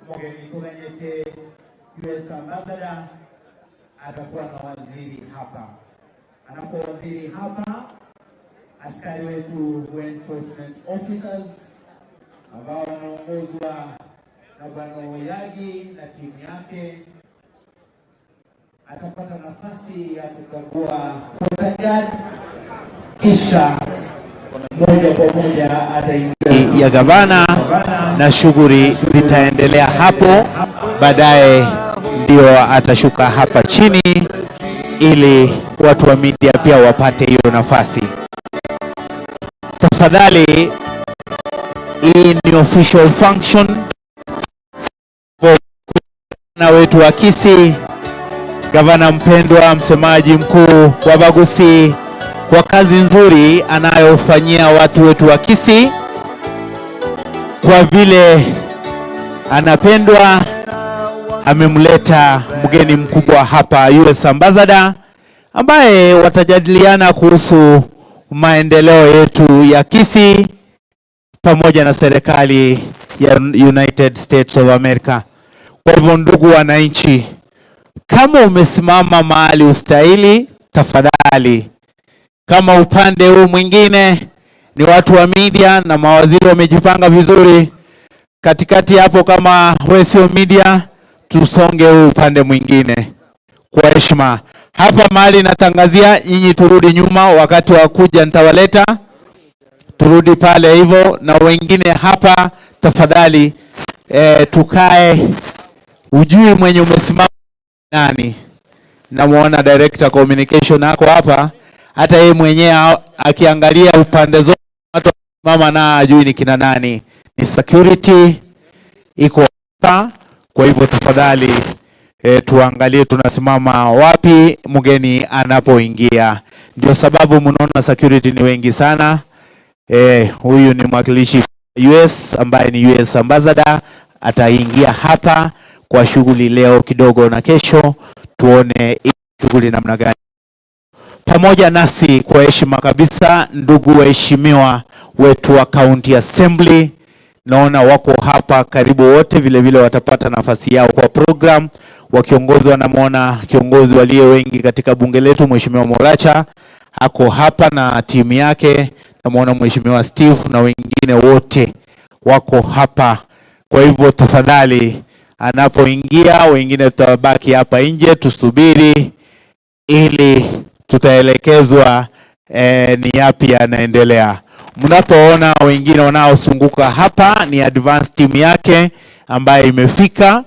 mgeni tumenyete U.S. Ambassador atakuwa na waziri hapa. Anapo waziri hapa, askari wetu wa enforcement officers ambao wanaongozwa na Bwana Oyagi na timu yake atapata nafasi ya kukagua protocol, kisha moja kwa moja ataingia ya gavana na shughuli zitaendelea hapo. Baadaye ndio atashuka hapa chini ili watu wa media pia wapate hiyo nafasi. Tafadhali, hii ni official function na wetu wa KISII, gavana mpendwa, msemaji mkuu wa Bagusi, kwa kazi nzuri anayofanyia watu wetu wa KISII, kwa vile anapendwa. Amemleta mgeni mkubwa hapa, U.S. Ambassador, ambaye watajadiliana kuhusu maendeleo yetu ya KISII pamoja na serikali ya United States of America. Kwa hivyo, ndugu wananchi, kama umesimama mahali ustahili, tafadhali, kama upande huu mwingine ni watu wa media na mawaziri wamejipanga vizuri, katikati hapo kama wewe sio media, tusonge huu upande mwingine kwa heshima. Hapa mahali natangazia, nyinyi turudi nyuma, wakati wa kuja nitawaleta, turudi pale hivyo, na wengine hapa tafadhali tukae. Ujui mwenye umesimama nani? Namuona director communication hako hapa, hata yeye mwenyewe akiangalia upande zote watu mama na ajui ni kina nani. Ni security iko hapa. Kwa hivyo tafadhali tuangalie tunasimama wapi mgeni anapoingia. Ndio sababu mnaona security ni wengi sana. Huyu ni mwakilishi US ambaye ni US Ambassador, ataingia hapa kwa shughuli leo kidogo na kesho tuone shughuli namna gani. Pamoja nasi kwa heshima kabisa, ndugu waheshimiwa wetu wa County Assembly, naona wako hapa karibu wote, vile vile watapata nafasi yao kwa program, wakiongozwa na muona kiongozi waliye wengi katika bunge letu Mheshimiwa Moracha hako hapa na timu yake, na muona Mheshimiwa Steve na wengine wote wako hapa. Kwa hivyo tafadhali, anapoingia wengine tutabaki hapa nje tusubiri, ili tutaelekezwa ni yapi yanaendelea. Mnapoona wengine wanaosunguka hapa ni advance team yake ambaye imefika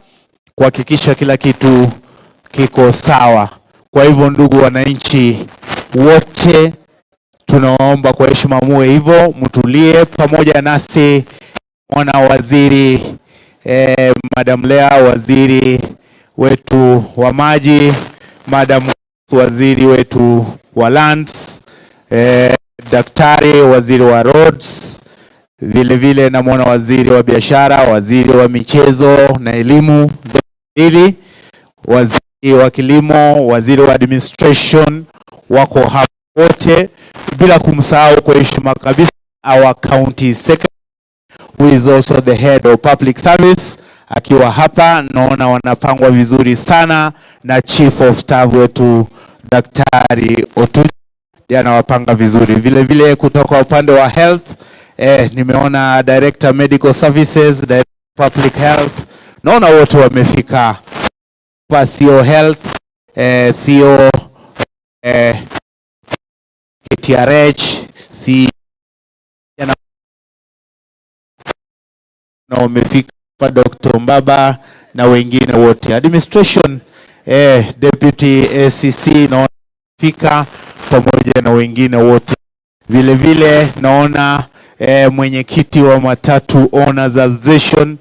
kuhakikisha kila kitu kiko sawa. Kwa hivyo ndugu wananchi wote, tunaomba kwa heshima muwe hivyo, mtulie pamoja nasi. Mwana waziri Madam Lea, waziri wetu wa maji, Madam waziri wetu wa lands, daktari waziri wa roads, vile vile na mwana waziri wa biashara, waziri wa michezo na elimu, waziri wa kilimo, waziri wa administration, wako hapa wote, bila kumsahau kwa heshima kabisa our county secretary who is also the head of public service akiwa hapa. Naona wanapangwa vizuri sana na chief of staff wetu Daktari Otuji anawapanga vizuri. Vile vile kutoka upande wa health nimeona director medical services, director public health, naona wote wamefika. CEO health, CEO KTRH, CEO na wamefika pa Dr. Mbaba na wengine wote. Administration deputy ACC naona fika pamoja na wengine wote. Vile vile naona mwenyekiti wa matatu owners association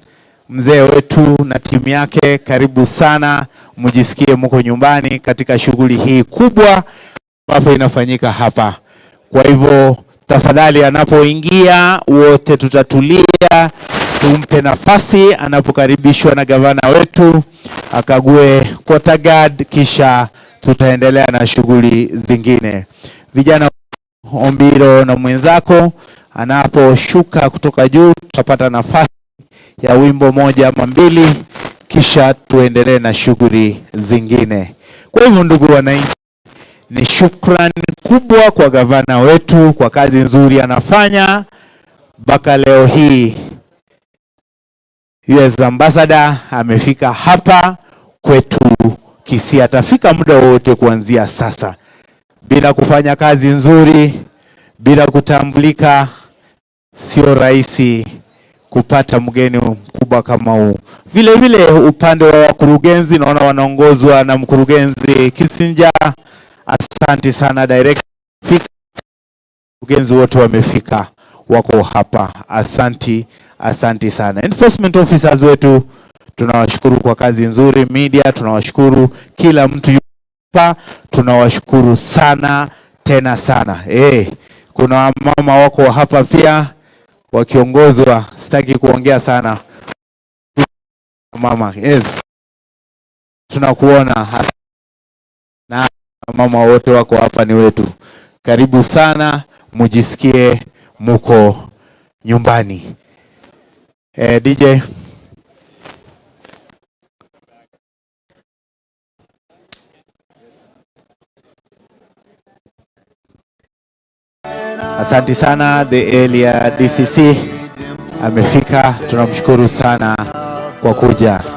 mzee wetu na timu yake, karibu sana, mjisikie mko nyumbani katika shughuli hii kubwa ambayo inafanyika hapa. Kwa hivyo tafadhali, anapoingia wote tutatulia, tumpe nafasi anapokaribishwa na gavana wetu akague quarter guard, kisha tutaendelea na shughuli zingine. Vijana Ombiro na mwenzako anaposhuka kutoka juu, tutapata nafasi ya wimbo moja ama mbili, kisha tuendelee na shughuli zingine. Kwa hivyo ndugu wananchi, ni shukrani kubwa kwa gavana wetu kwa kazi nzuri anafanya mpaka leo hii. US Ambassador amefika hapa kwetu Kisii, atafika muda wote kuanzia sasa. Bila kufanya kazi nzuri, bila kutambulika, sio rahisi kupata mgeni mkubwa kama huu. Vile vile upande wa wakurugenzi naona wanaongozwa na mkurugenzi KISII. Asante sana direct. Wakurugenzi wote wamefika, wako hapa. Asanti sana. Enforcement officers wetu tunawashukuru kwa kazi nzuri. Media tunawashukuru, kila mtu hapa tunawashukuru sana tena sana. Kuna mama wako hapa pia wakiongozwa, sitaki kuongea sana. Mama, tunakuona na mama wote wako hapa ni wetu. Karibu sana, mujisikie muko nyumbani. DJ asante sana. The area DCC amefika, tunamshukuru sana kwa kuja.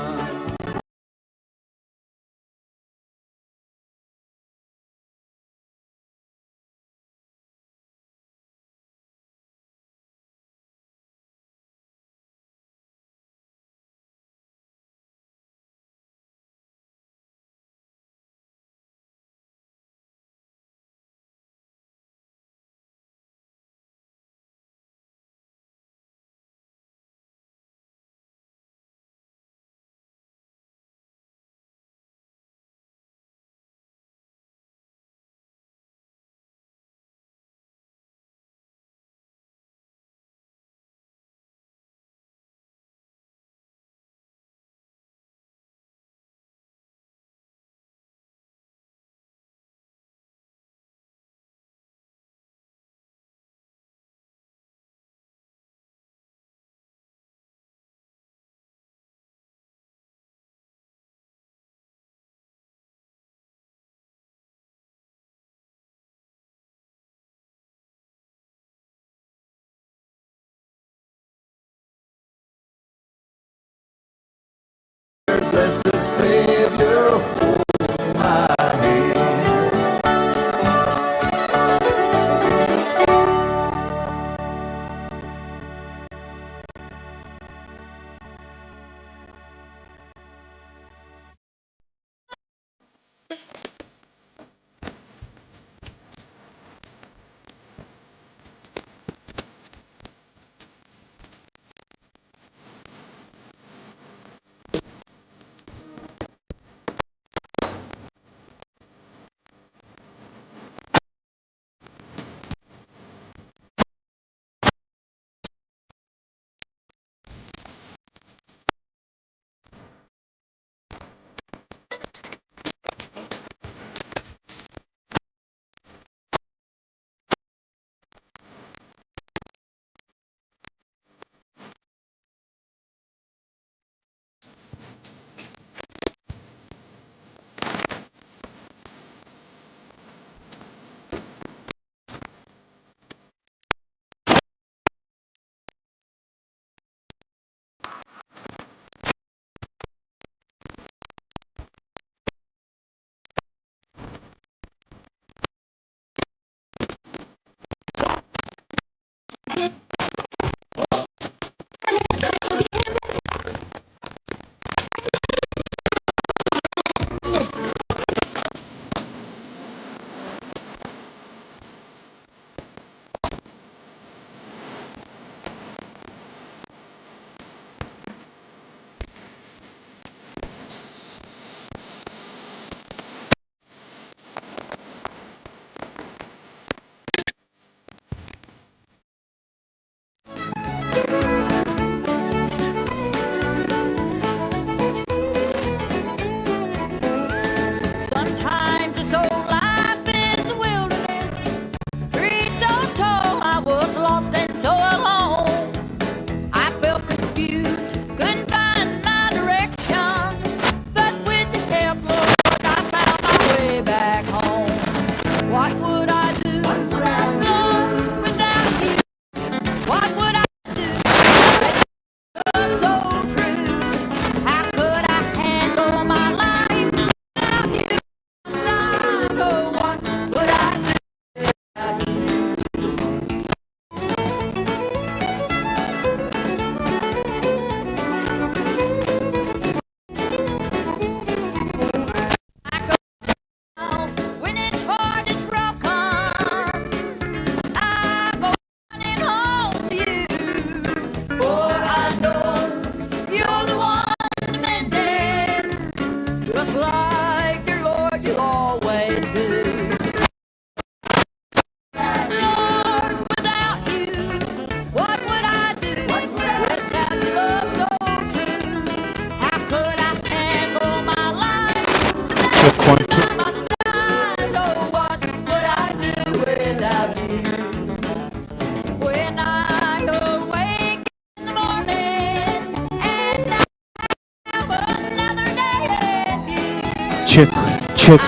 Check, check.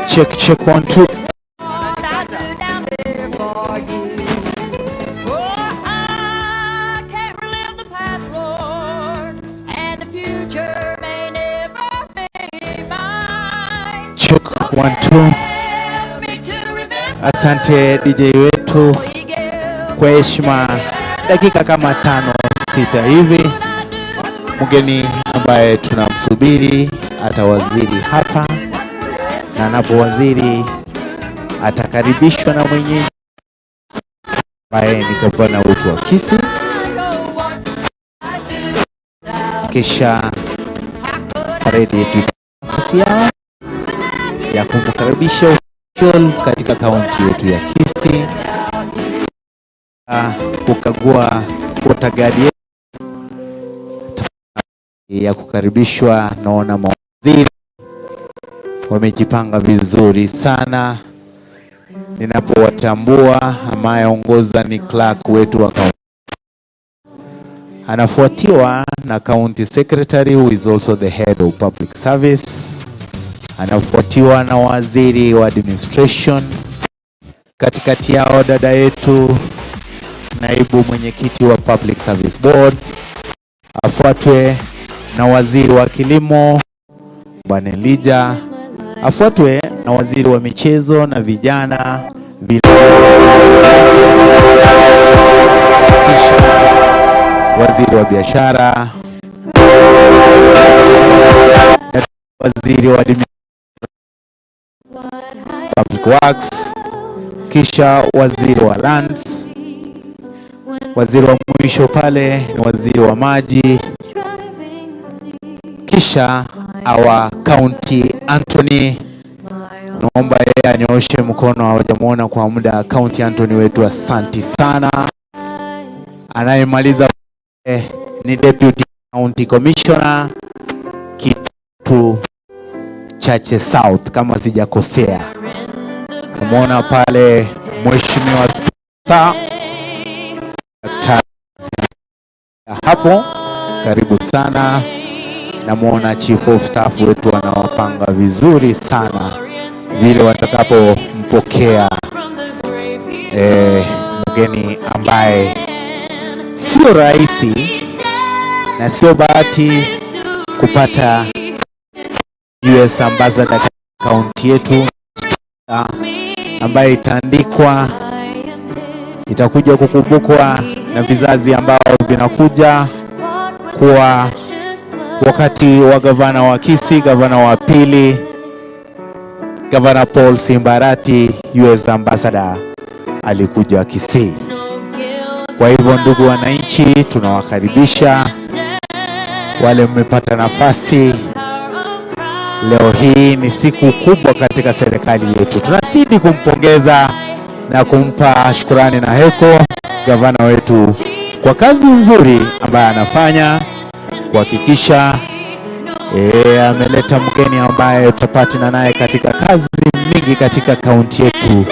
Check, check, 1, 2. Check, 1, 2. Asante DJ wetu, kwa heshima dakika kama 5-6 hivi. Mgeni ambaye tunamsubiri atawaziri hapa, na anapowaziri atakaribishwa na mwenyeji ambaye ni gavana wetu wa KISII, kisha paredi yetu nafasi yao ya kumkaribisha official katika kaunti yetu ya KISII, kukagua utagaji ya kukaribishwa. Naona mawaziri wamejipanga vizuri sana. Ninapowatambua, anayeongoza ni clerk wetu wa kaunti, anafuatiwa na county secretary who is also the head of public service, anafuatiwa na waziri wa administration, katikati yao dada yetu naibu mwenyekiti wa public service board, afuatwe na waziri wa kilimo Bwana Elijah, afuatwe na waziri wa michezo na vijana waziri wa biashara, waziri wa public works, kisha waziri wa lands, waziri wa mwisho pale ni waziri wa maji, kisha our county Anthony. Naomba yeye anyooshe mkono, hawajamuona kwa muda. County Anthony wetu, asante sana. Anayemaliza ni deputy county commissioner Kitu Chache South kama sijakosea. Namuona pale mheshimiwa spesa hapo, karibu sana. Namuona chief of staff wetu wanawapanga vizuri sana vile watakapompokea mgeni ambaye sio rahisi na sio bahati kupata US ambassador kaunti yetu, ambaye itaandikwa, itakuja kukumbukwa na vizazi ambao vinakuja kuwa wakati wa gavana wa KISII, gavana wa pili, gavana H.E Simba Arati, US ambassador alikuja KISII. Kwa hivyo ndugu wananchi, tunawakaribisha wale mmepata nafasi. Leo hii ni siku kubwa katika serikali yetu. Tunazidi kumpongeza na kumpa shukrani na heko gavana wetu kwa kazi nzuri ambayo anafanya kuhakikisha ameleta mgeni ambaye tutapatana naye katika kazi mingi katika kaunti yetu,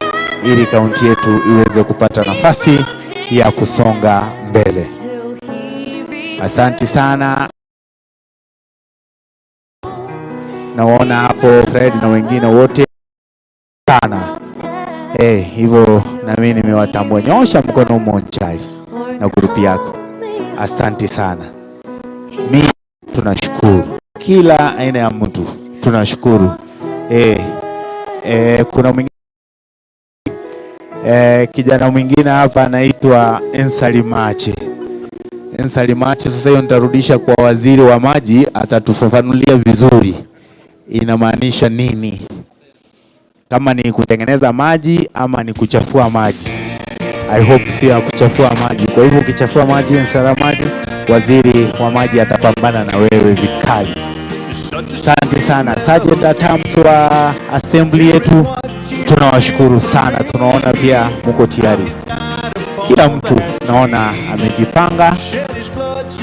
ili kaunti yetu iweze kupata nafasi ya kusonga mbele. Asante sana. Naona hapo Fred na wengine wote sana. Hivyo na mimi nimewatambua. Nyosha mkono mmoja na grupi yako. Asante sana. Mimi tunashukuru kila aina ya mtu. Tunashukuru. Kuna mwingine kijana mwingine hapa anaitwa Ensalimache. Ensalimache, sasa hiyo nitarudisha kwa waziri wa maji, atatufafanulia vizuri inamaanisha nini, kama ni kutengeneza maji ama ni kuchafua maji. I hope sio ya kuchafua maji. Kwa hivyo ukichafua maji, Ensalimache, waziri wa maji atapambana na wewe vikali. Asante sana. Sergeant Atams wa assembly yetu, tunawashukuru sana. Tunaona pia mko tayari. Kila mtu naona amejipanga.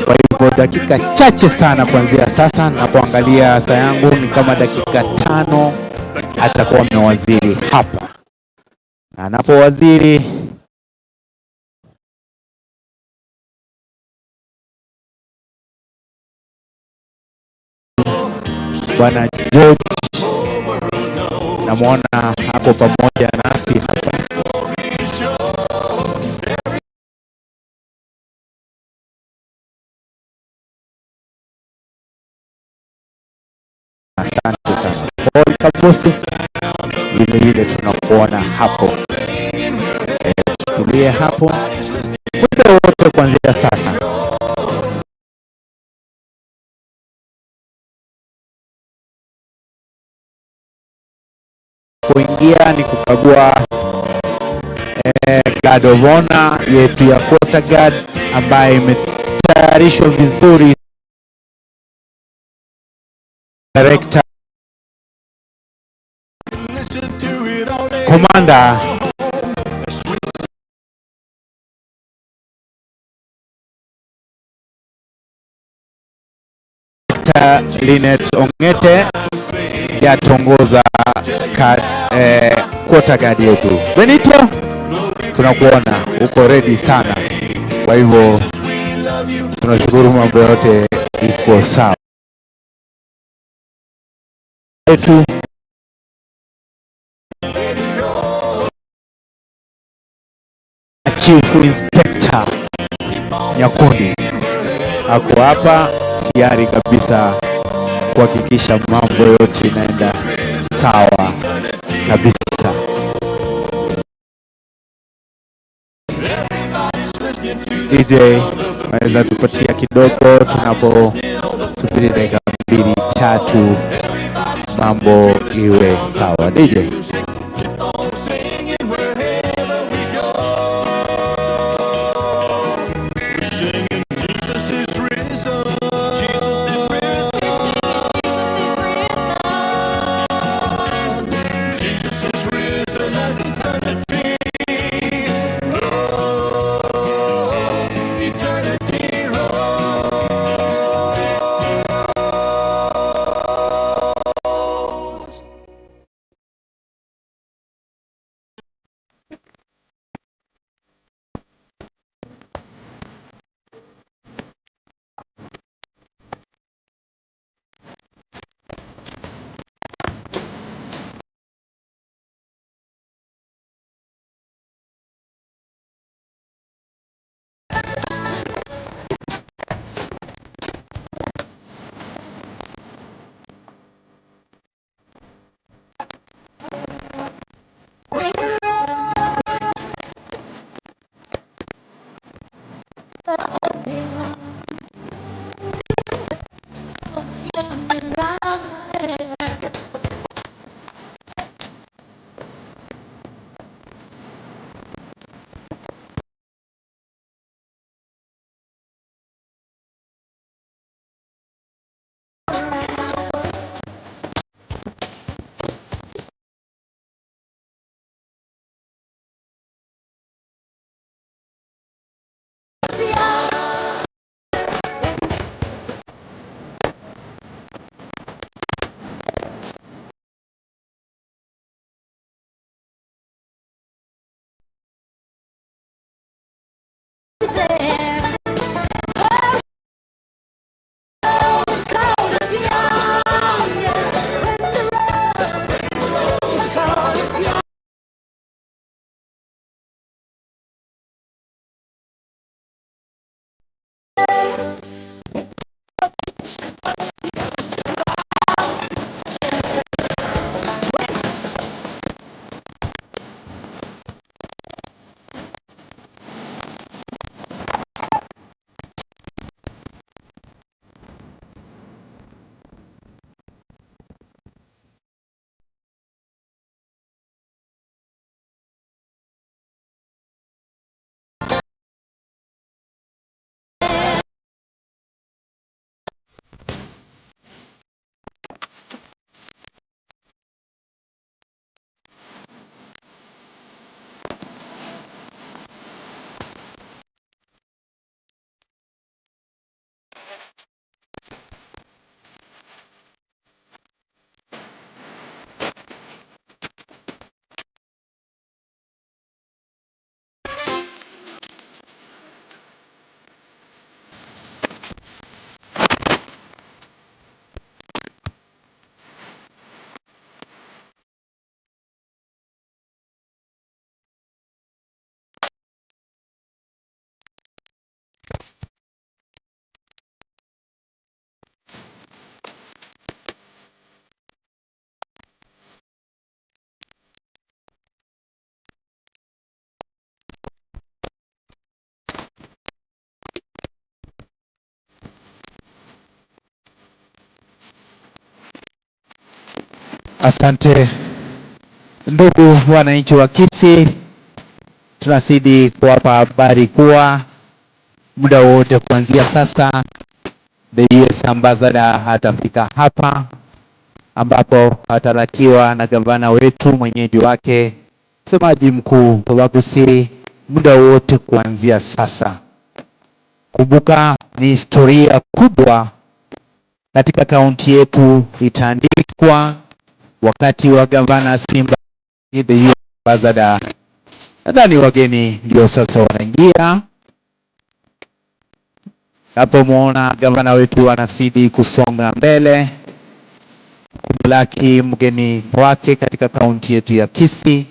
Kwa hivyo dakika chache sana kuanzia sasa, napoangalia saa yangu ni kama dakika 5 atakuwa amewaziri hapa. Anapowaziri Bwana George, namwona hapo pamoja nasi hapa. Asante sana. Paul Kabosi, vile tunakuona hapo. Tulie hapo muda wote kuanzia sasa. Kuingia ni kukagua guard of honor yetu ya quarter guard ambaye imetayarishwa vizuri. Director Commander Linet Ongete yatongoza quarter guard yetu. Benito, tunakuona uko ready sana, kwa hivyo tunashukuru, mambo yote iko sawa. Chief Inspector Nyakundi ako hapa tayari kabisa kuhakikisha mambo yote inaenda sawa kabisa. DJ, naweza tupatia kidogo tunaposubiri dakika 2-3 mambo iwe sawa. DJ. Asante ndugu wananchi wa Kisii, tunazidi kuwapa habari kuwa muda wote kuanzia sasa the US Ambassador atafika hapa, ambapo atarakiwa na gavana wetu mwenyeji wake, msemaji mkuu wa KISII, muda wote kuanzia sasa. Kumbuka ni historia kubwa katika kaunti yetu itaandikwa wakati wa gavana Simba the US Ambassador. Nadhani wageni ndio sasa wanaingia. Hapo muona gavana wetu anazidi kusonga mbele kumlaki mgeni wake katika kaunti yetu ya Kisii.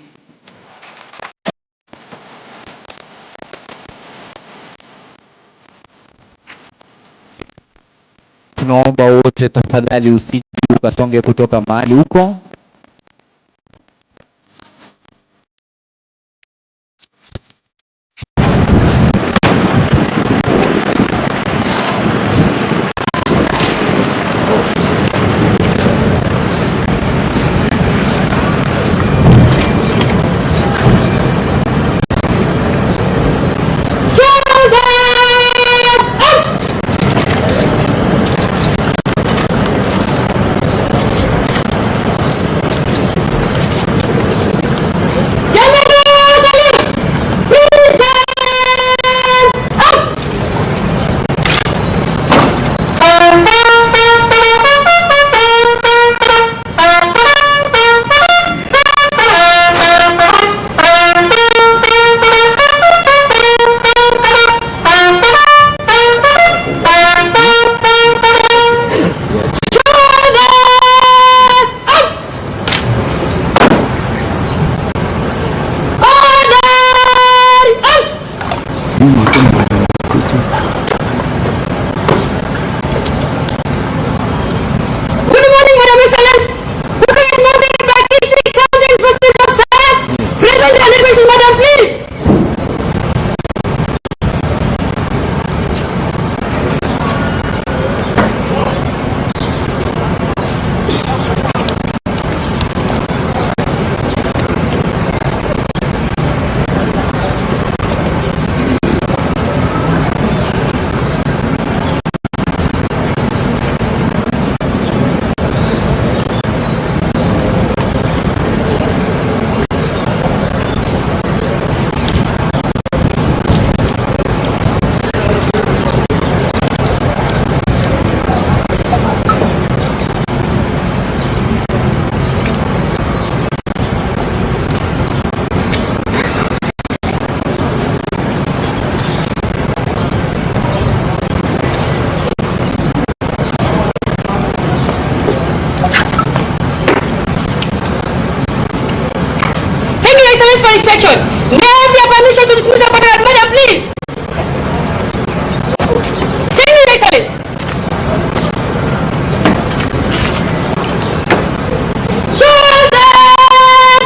Tunaomba wote tafadhali usije ukasonge kutoka mahali huko. For inspection. May I have your permission to dismiss the matter, madam, please? Take me, Excellency. Shoulders up!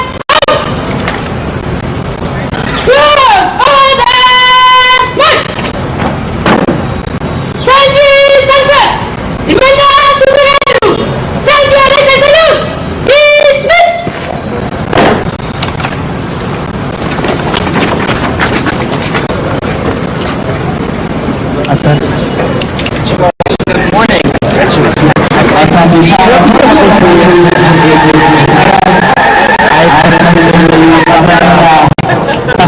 Close! Orders! March! Sergeant, answer! Remember to the room! Thank you, Excellency. Salute! Dismiss! Asante. Good morning. Asante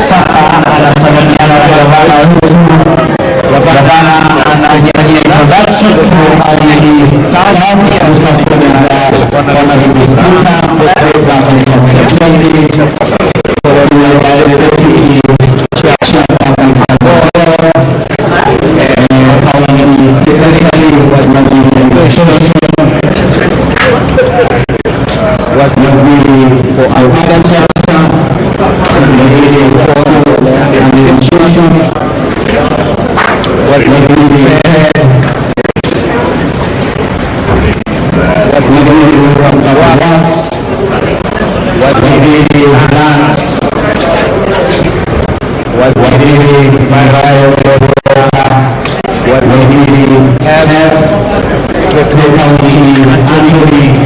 sasa anasalimiana na gavana wetu. Gavana anafanya introduction kwa ajili ya staff ya for agriculture, County, Anthony,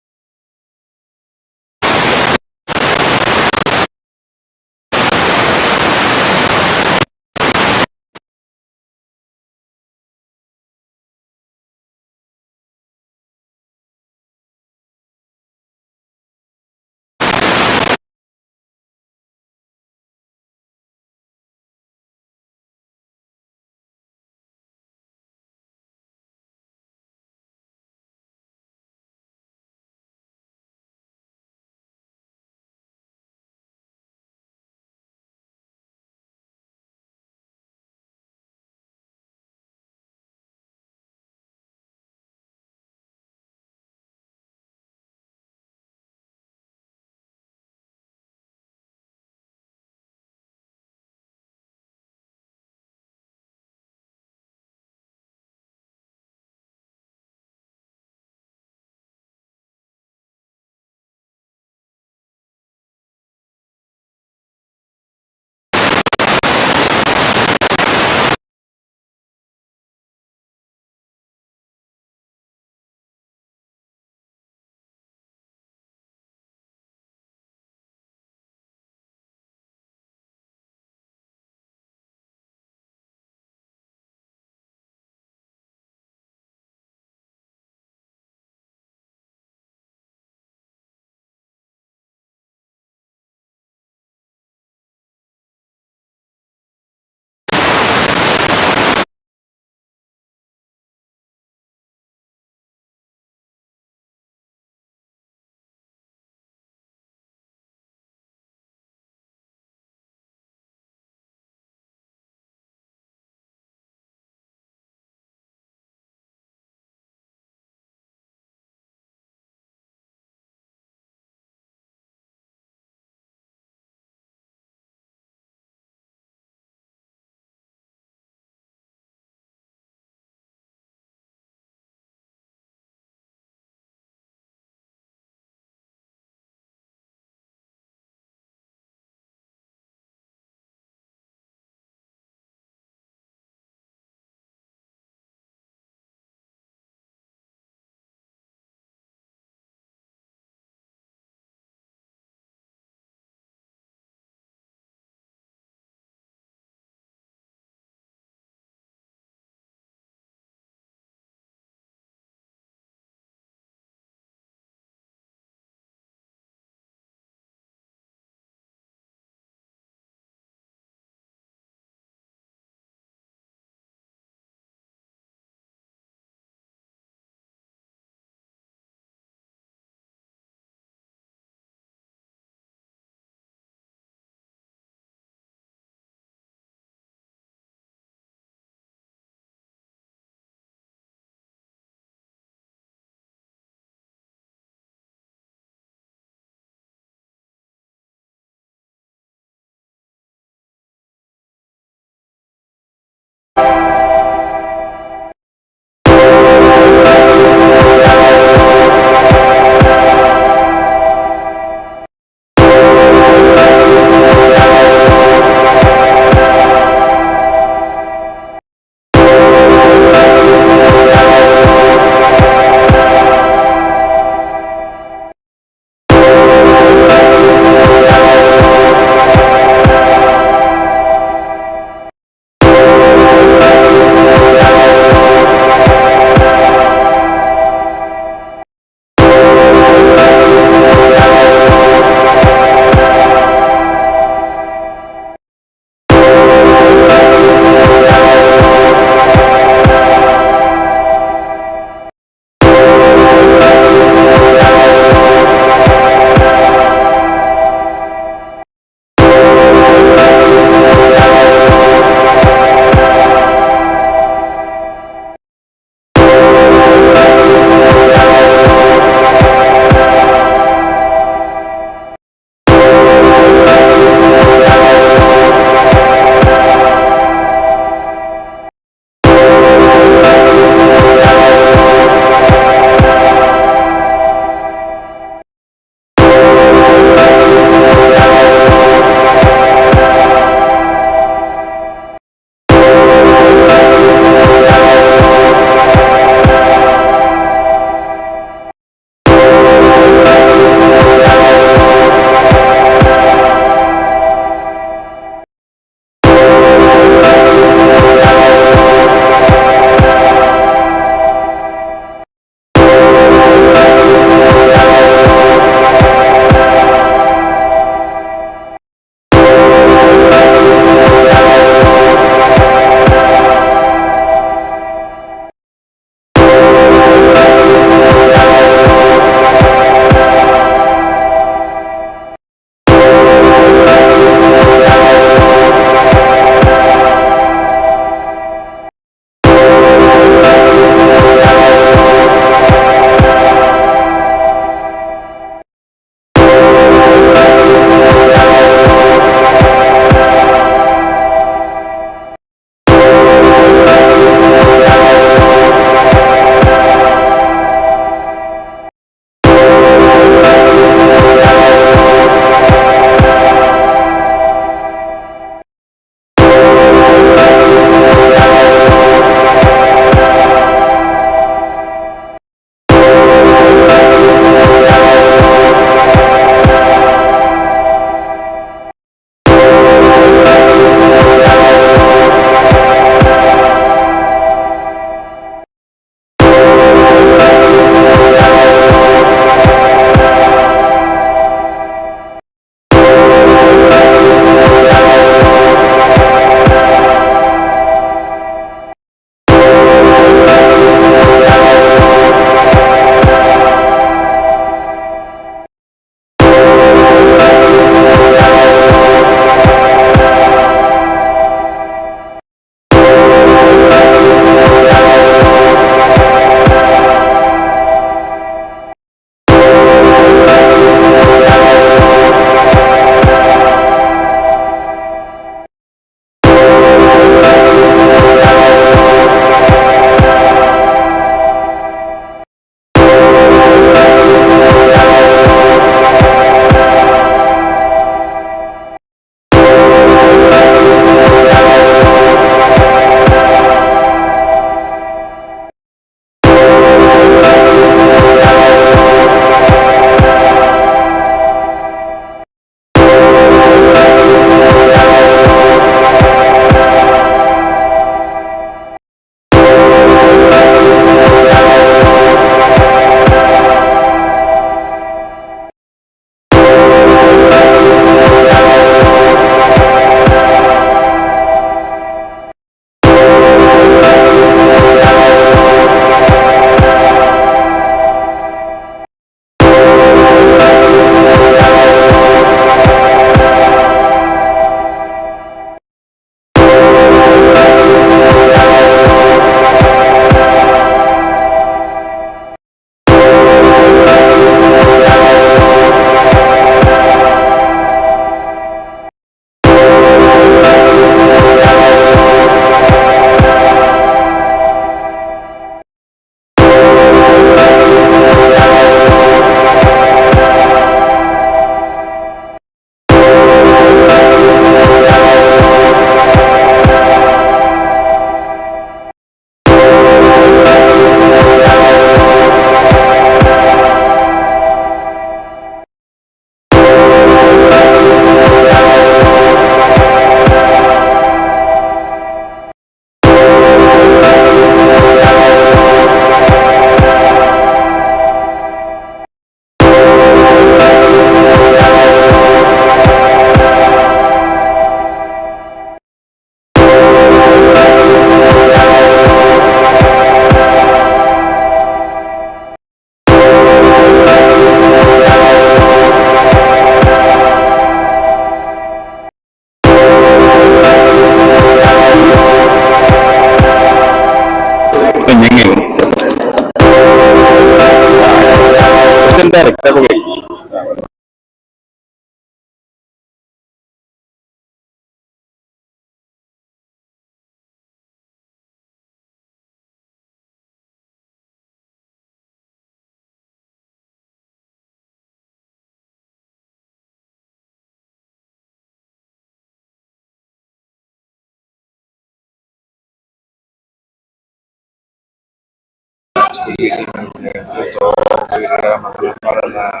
siku hili kutokuelewa manufaa na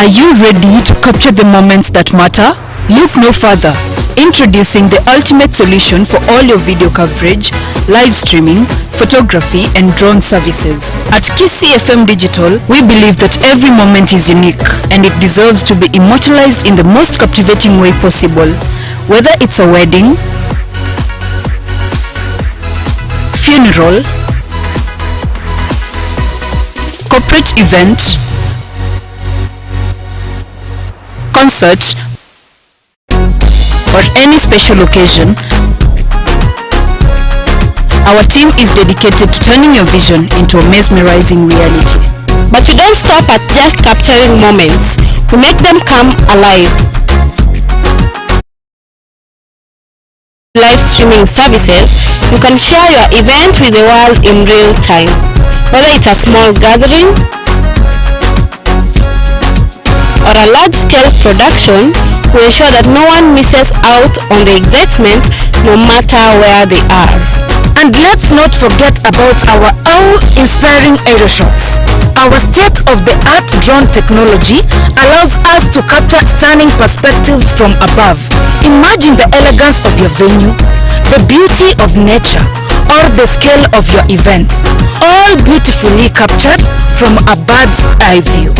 Are you ready to capture the moments that matter? Look no further. Introducing the ultimate solution for all your video coverage, live streaming, photography and drone services. At KISII FM Digital, we believe that every moment is unique and it deserves to be immortalized in the most captivating way possible. Whether it's a wedding, funeral, corporate event, concert, or any special occasion, our team is dedicated to turning your vision into a mesmerizing reality. But we don't stop at just capturing moments. We make them come alive. Live streaming services, you can share your event with the world in real time. Whether it's a small gathering or a large-scale production, we ensure that no one misses out on the excitement no matter where they are. And let's not forget about our awe-inspiring aerial shots. Our state-of-the-art drone technology allows us to capture stunning perspectives from above. Imagine the elegance of your venue, the beauty of nature, or the scale of your event, all beautifully captured from a bird's eye view.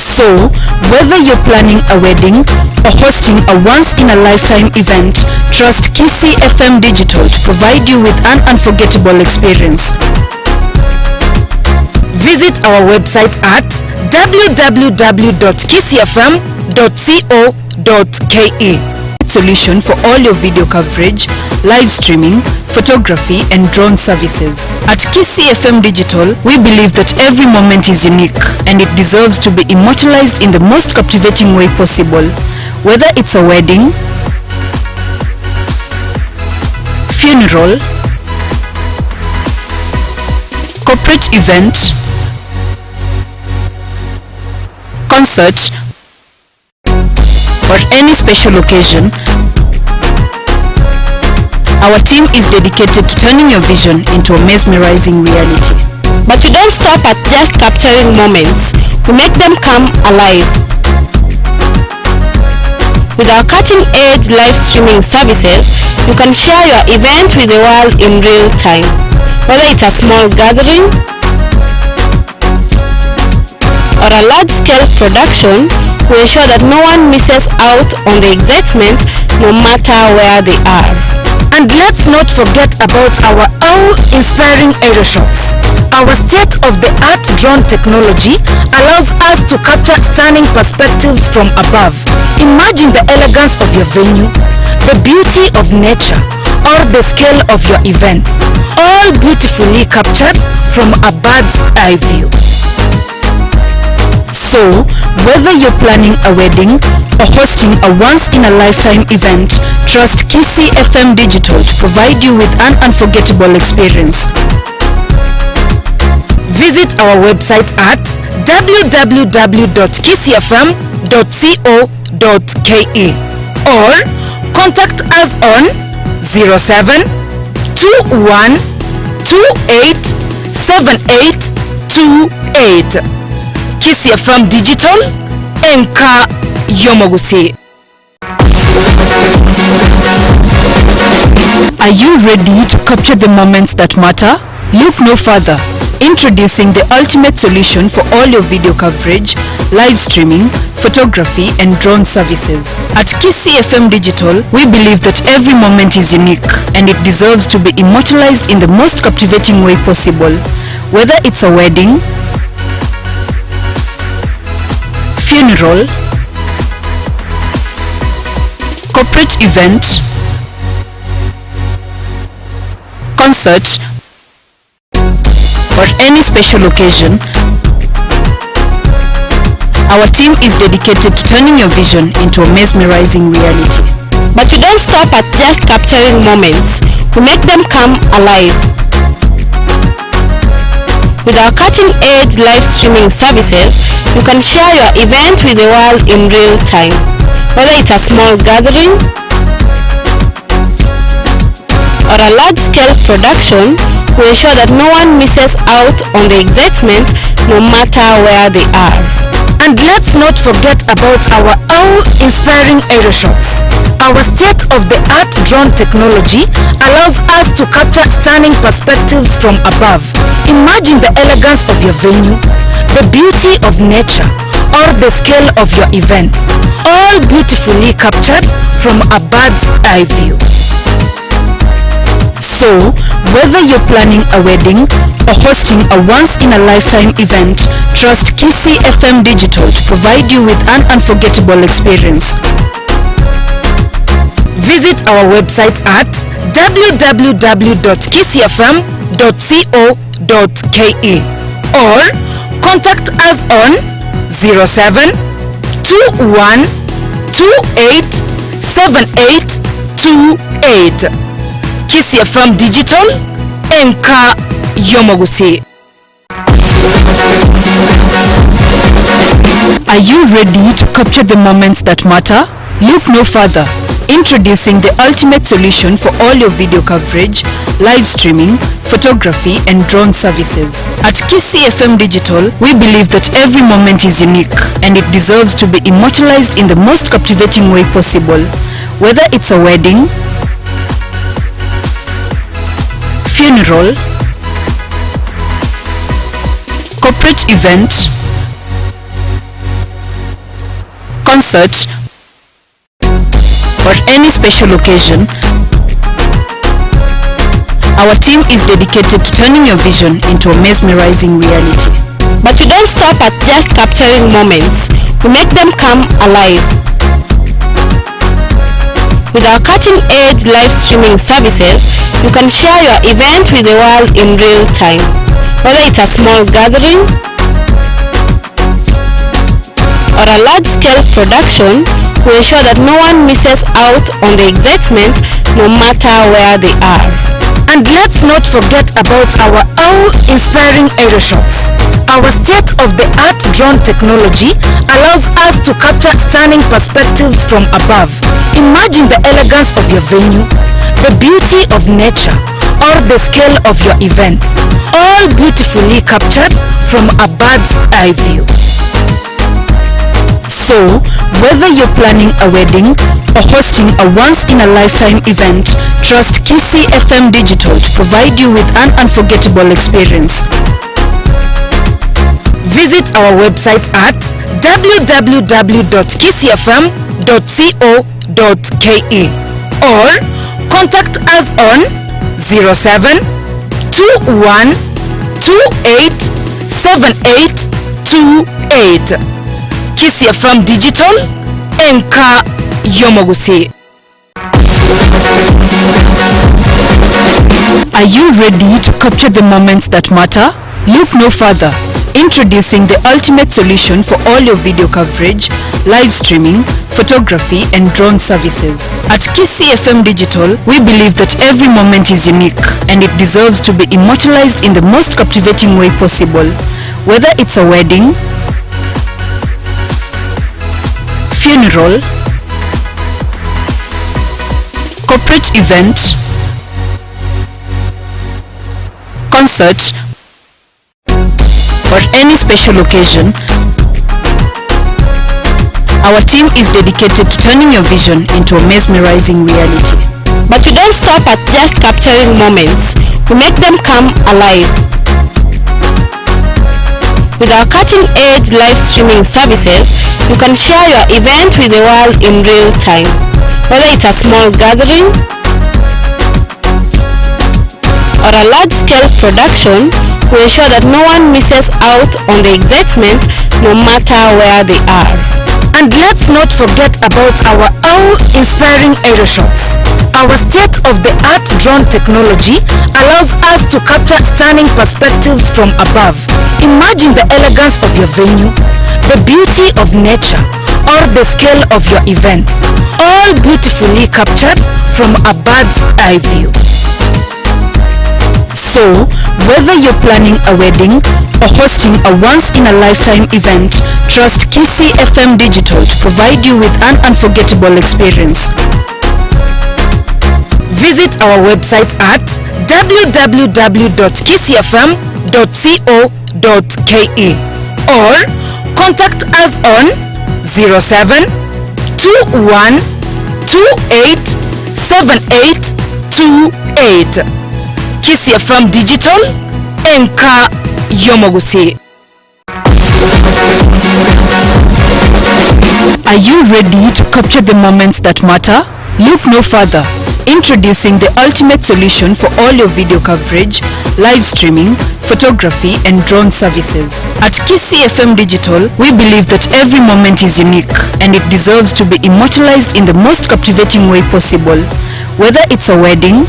So, whether you're planning a wedding or hosting a once-in-a-lifetime event, trust KISII FM Digital to provide you with an unforgettable experience. Visit our website at www.kisifm.co.ke. Solution for all your video coverage, live streaming, photography and drone services. At KISII FM Digital, we believe that every moment is unique and it deserves to be immortalized in the most captivating way possible. Whether it's a wedding, funeral, corporate event, concert, or any special occasion, our team is dedicated to turning your vision into a mesmerizing reality. But we don't stop at just capturing moments. We make them come alive. With our cutting-edge live streaming services, you can share your event with the world in real time. Whether it's a small gathering or a large-scale production, we ensure that no one misses out on the excitement no matter where they are. And let's not forget about our awe-inspiring aerial shots. Our state-of-the-art drone technology allows us to capture stunning perspectives from above. Imagine the elegance of your venue, the beauty of nature, or the scale of your event, all beautifully captured from a bird's eye view. So, whether you're planning a wedding or hosting a once-in-a-lifetime event, trust KISII FM Digital to provide you with an unforgettable experience. Visit our website at www.kisifm.co.ke or contact us on 07 21 28 7828. KISII FM Digital, Enka Yomogusi. Are you ready to capture the moments that matter? Look no further. Introducing the ultimate solution for all your video coverage, live streaming, photography and drone services. At KISII FM Digital, we believe that every moment is unique and it deserves to be immortalized in the most captivating way possible. Whether it's a wedding, funeral, corporate event, concert, or any special occasion, our team is dedicated to turning your vision into a mesmerizing reality. But we don't stop at just capturing moments. We make them come alive. With our cutting-edge live streaming services, you can share your event with the world in real time. Whether it's a small gathering or a large-scale production, we ensure that no one misses out on the excitement no matter where they are. And let's not forget about our awe-inspiring aerial shots. Our state-of-the-art drone technology allows us to capture stunning perspectives from above. Imagine the elegance of your venue, the beauty of nature, or the scale of your event, all beautifully captured from a bird's eye view. So, whether you're planning a wedding or hosting a once-in-a-lifetime event, trust KISII FM Digital to provide you with an unforgettable experience. Visit our website at www.kisifm.co.ke or contact us on 07 21 28 7828. KISII FM Digital, Enka Yomogusi. Are you ready to capture the moments that matter? Look no further. Introducing the ultimate solution for all your video coverage, live streaming, photography and drone services. At KISII FM Digital, we believe that every moment is unique and it deserves to be immortalized in the most captivating way possible. Whether it's a wedding, funeral, corporate event, concert, or any special occasion, our team is dedicated to turning your vision into a mesmerizing reality. But we don't stop at just capturing moments. We make them come alive. With our cutting-edge live streaming services, you can share your event with the world in real time. Whether it's a small gathering or a large-scale production, we ensure that no one misses out on the excitement no matter where they are. And let's not forget about our awe-inspiring aerial shots. Our state-of-the-art drone technology allows us to capture stunning perspectives from above. Imagine the elegance of your venue, the beauty of nature, or the scale of your event, all beautifully captured from a bird's eye view. So, whether you're planning a wedding or hosting a once-in-a-lifetime event, trust KISII FM Digital to provide you with an unforgettable experience. Visit our website at www.kisifm.co.ke or contact us on 07 21 28 7828. KISII FM Digital, Enka Yomogusi. Are you ready to capture the moments that matter? Look no further. Introducing the ultimate solution for all your video coverage, live streaming, photography and drone services. At KISII FM Digital, we believe that every moment is unique and it deserves to be immortalized in the most captivating way possible. Whether it's a wedding, funeral, corporate event, concert, or any special occasion, our team is dedicated to turning your vision into a mesmerizing reality. But we don't stop at just capturing moments. We make them come alive. With our cutting-edge live streaming services, you can share your event with the world in real time. Whether it's a small gathering or a large-scale production, we ensure that no one misses out on the excitement no matter where they are. And let's not forget about our awe-inspiring aerial shots. Our state-of-the-art drone technology allows us to capture stunning perspectives from above. Imagine the elegance of your venue, the beauty of nature, or the scale of your event, all beautifully captured from a bird's eye view. So, whether you're planning a wedding or hosting a once-in-a-lifetime event, trust KISII FM Digital to provide you with an unforgettable experience. Visit our website at www.kisifm.co.ke or contact us on 07 21 28 78 28. KISII FM Digital Enka Yomogusi. Are you ready to capture the moments that matter? Look no further. Introducing the ultimate solution for all your video coverage, live streaming, photography and drone services. At KISII FM Digital, we believe that every moment is unique and it deserves to be immortalized in the most captivating way possible. Whether it's a wedding,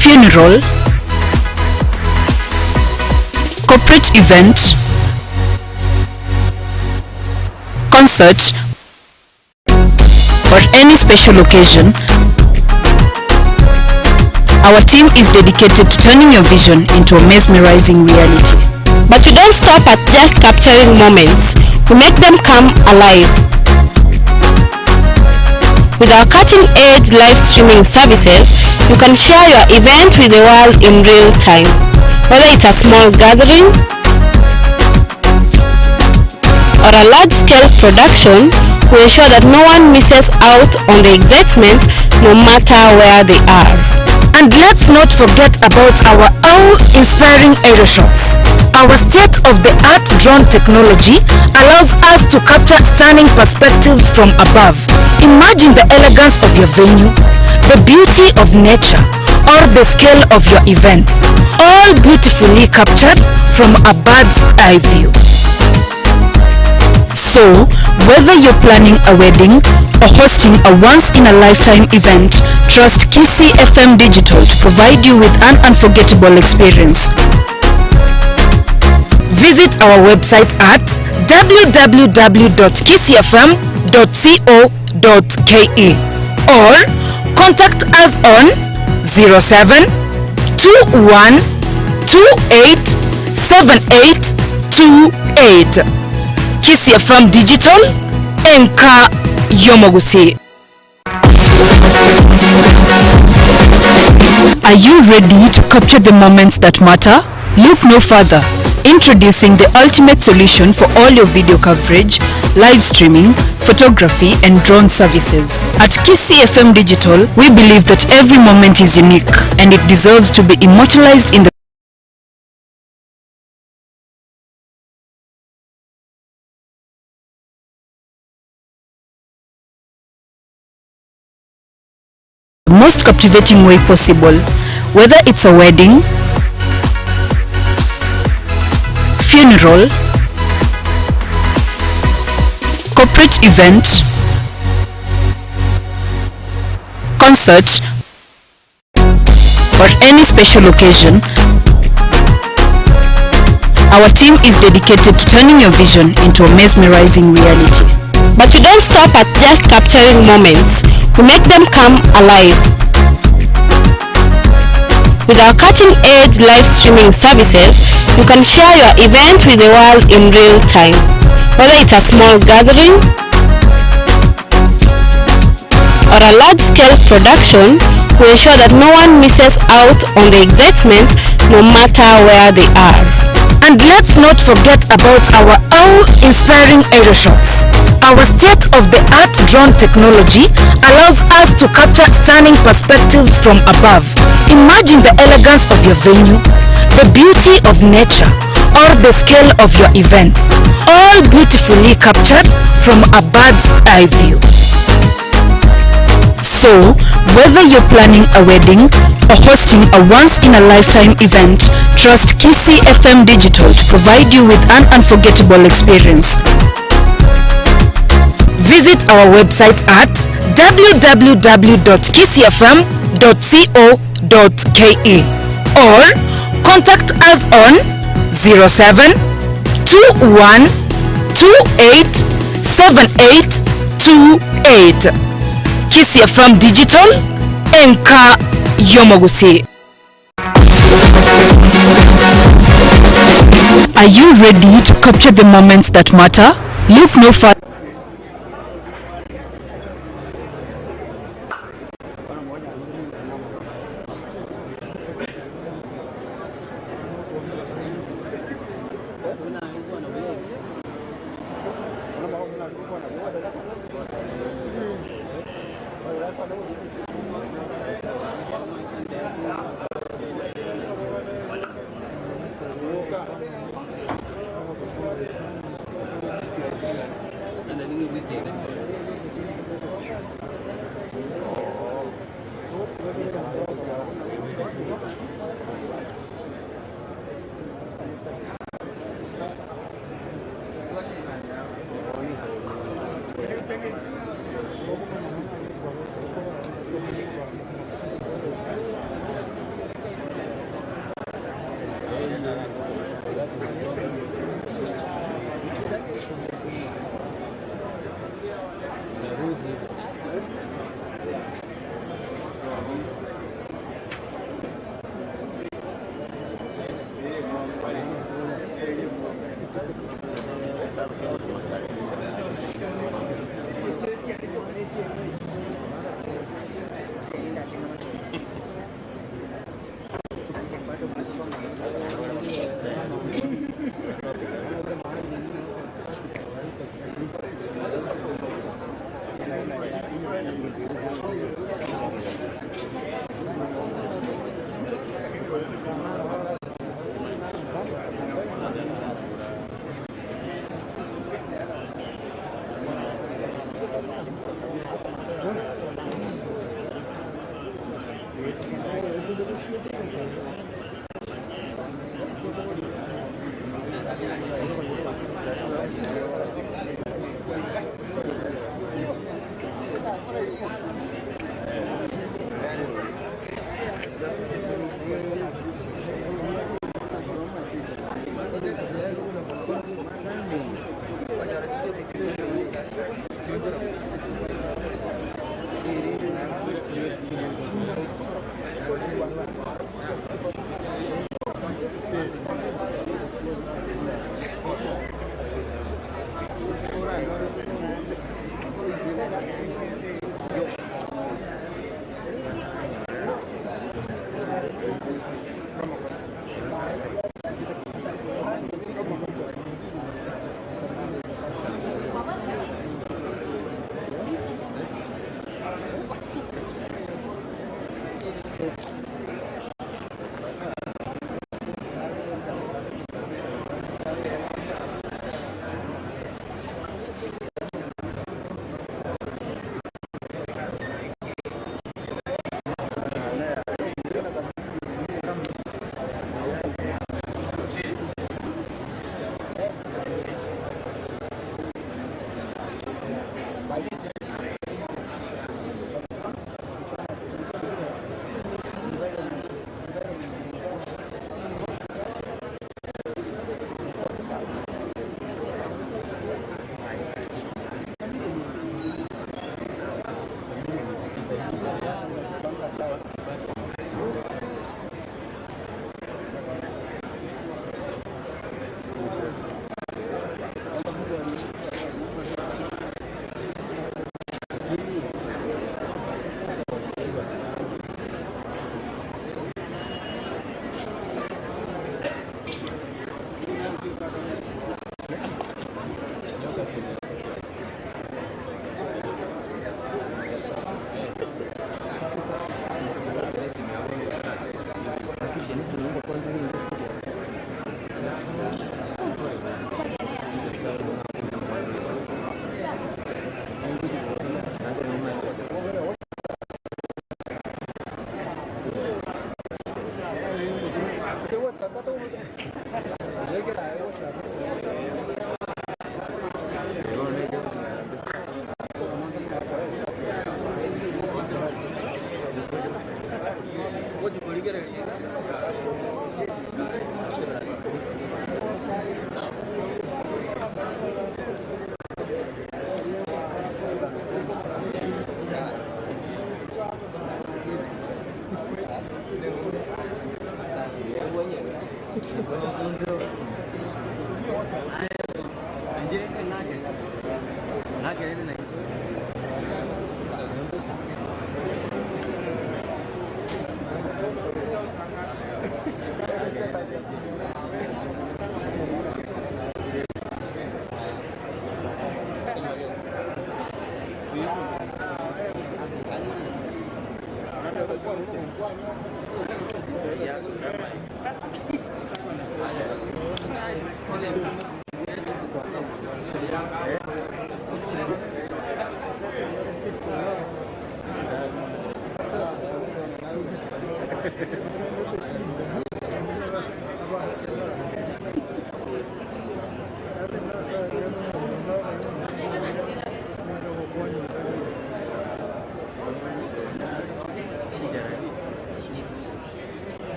funeral, corporate event, concert, or any special occasion, our team is dedicated to turning your vision into a mesmerizing reality. But we don't stop at just capturing moments. We make them come alive. With our cutting-edge live streaming services, you can share your event with the world in real time. Whether it's a small gathering or a large-scale production, we ensure that no one misses out on the excitement no matter where they are. And let's not forget about our awe-inspiring aerial shots. Our state-of-the-art drone technology allows us to capture stunning perspectives from above. Imagine the elegance of your venue, the beauty of nature, or the scale of your event, all beautifully captured from a bird's eye view. So, whether you're planning a wedding or hosting a once-in-a-lifetime event, trust KISII FM Digital to provide you with an unforgettable experience. Visit our website at www.kisifm.co.ke or contact us on 07 21 28 78 28. KISII FM Digital Enka Yomogusi. Are you ready to capture the moments that matter? Look no further. Introducing the ultimate solution for all your video coverage, live streaming, photography and drone services. At KISII FM Digital, we believe that every moment is unique and it deserves to be immortalized in the most captivating way possible. Whether it's a wedding, funeral, corporate event, concert, or any special occasion, our team is dedicated to turning your vision into a mesmerizing reality. But we don't stop at just capturing moments. We make them come alive. With our cutting-edge live streaming services, you can share your event with the world in real time. Whether it's a small gathering or a large-scale production, we ensure that no one misses out on the excitement no matter where they are. And let's not forget about our awe-inspiring aerial shots. Our state-of-the-art drone technology allows us to capture stunning perspectives from above. Imagine the elegance of your venue, the beauty of nature, or the scale of your event, all beautifully captured from a bird's eye view. So, whether you're planning a wedding or hosting a once-in-a-lifetime event, trust KISII FM Digital to provide you with an unforgettable experience. Visit our website at www.kisifm.co.ke or contact us on 07 21 28 78 28. KISII FM Digital Enka Yomogusi. Are you ready to capture the moments that matter? Look no further.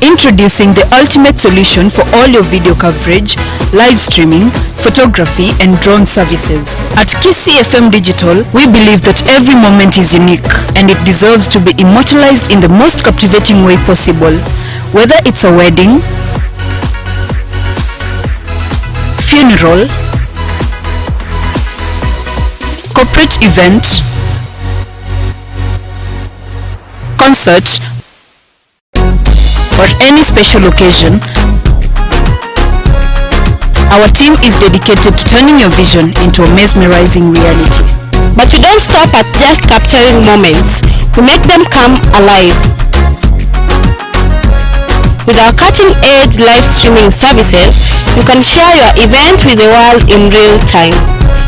Introducing the ultimate solution for all your video coverage, live streaming, photography and drone services. At KISII FM Digital, we believe that every moment is unique and it deserves to be immortalized in the most captivating way possible. Whether it's a wedding, funeral, corporate event, concert, or any special occasion, our team is dedicated to turning your vision into a mesmerizing reality. But we don't stop at just capturing moments, we make them come alive. With our cutting-edge live streaming services, you can share your event with the world in real time.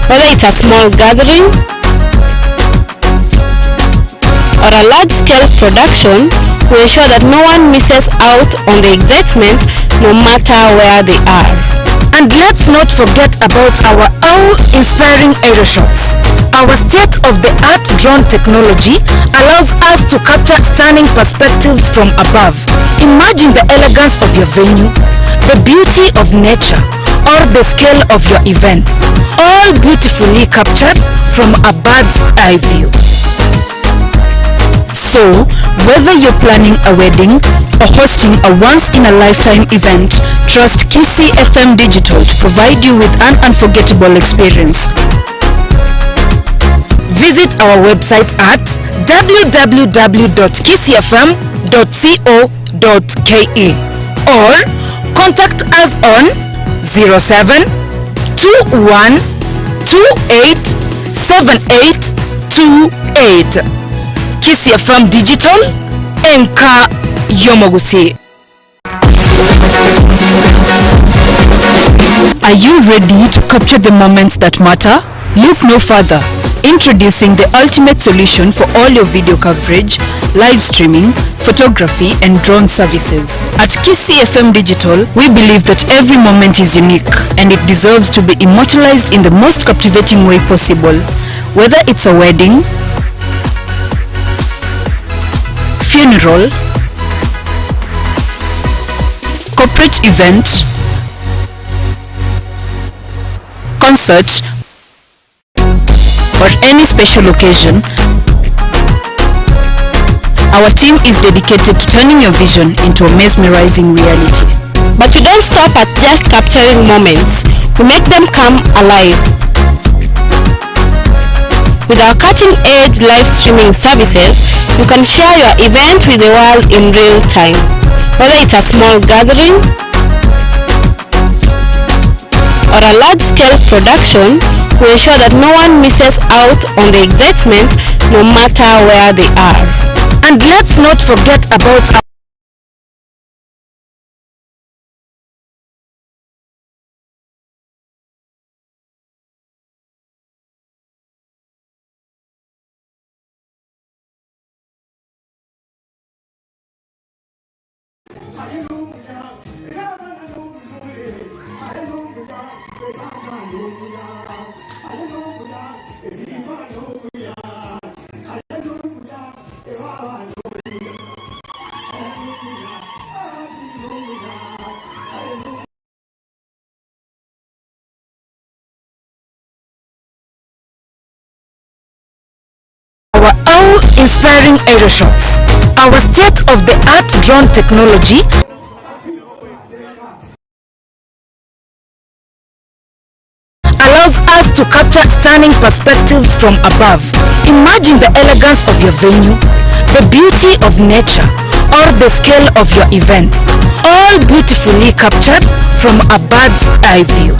Whether it's a small gathering or a large-scale production, we ensure that no one misses out on the excitement no matter where they are. And let's not forget about our awe-inspiring aerial shots. Our state-of-the-art drone technology allows us to capture stunning perspectives from above. Imagine the elegance of your venue, the beauty of nature, or the scale of your event, all beautifully captured from a bird's eye view. So, whether you're planning a wedding or hosting a once-in-a-lifetime event, trust KISII FM Digital to provide you with an unforgettable experience. Visit our website at www.kisifm.co.ke or contact us on 07 21 28 7828. KISII FM Digital, Enka Yomogusi. Are you ready to capture the moments that matter? Look no further. Introducing the ultimate solution for all your video coverage, live streaming, photography and drone services. At KISII FM Digital, we believe that every moment is unique and it deserves to be immortalized in the most captivating way possible. Whether it's a wedding, funeral, corporate event, concert, or any special occasion, our team is dedicated to turning your vision into a mesmerizing reality. But we don't stop at just capturing moments, we make them come alive. With our cutting-edge live streaming services, you can share your event with the world in real time. Whether it's a small gathering or a large-scale production, we ensure that no one misses out on the excitement no matter where they are. And let's not forget about our awe-inspiring aerial shots. Our state-of-the-art drone technology allows us to capture stunning perspectives from above. Imagine the elegance of your venue, the beauty of nature, or the scale of your event, all beautifully captured from a bird's eye view.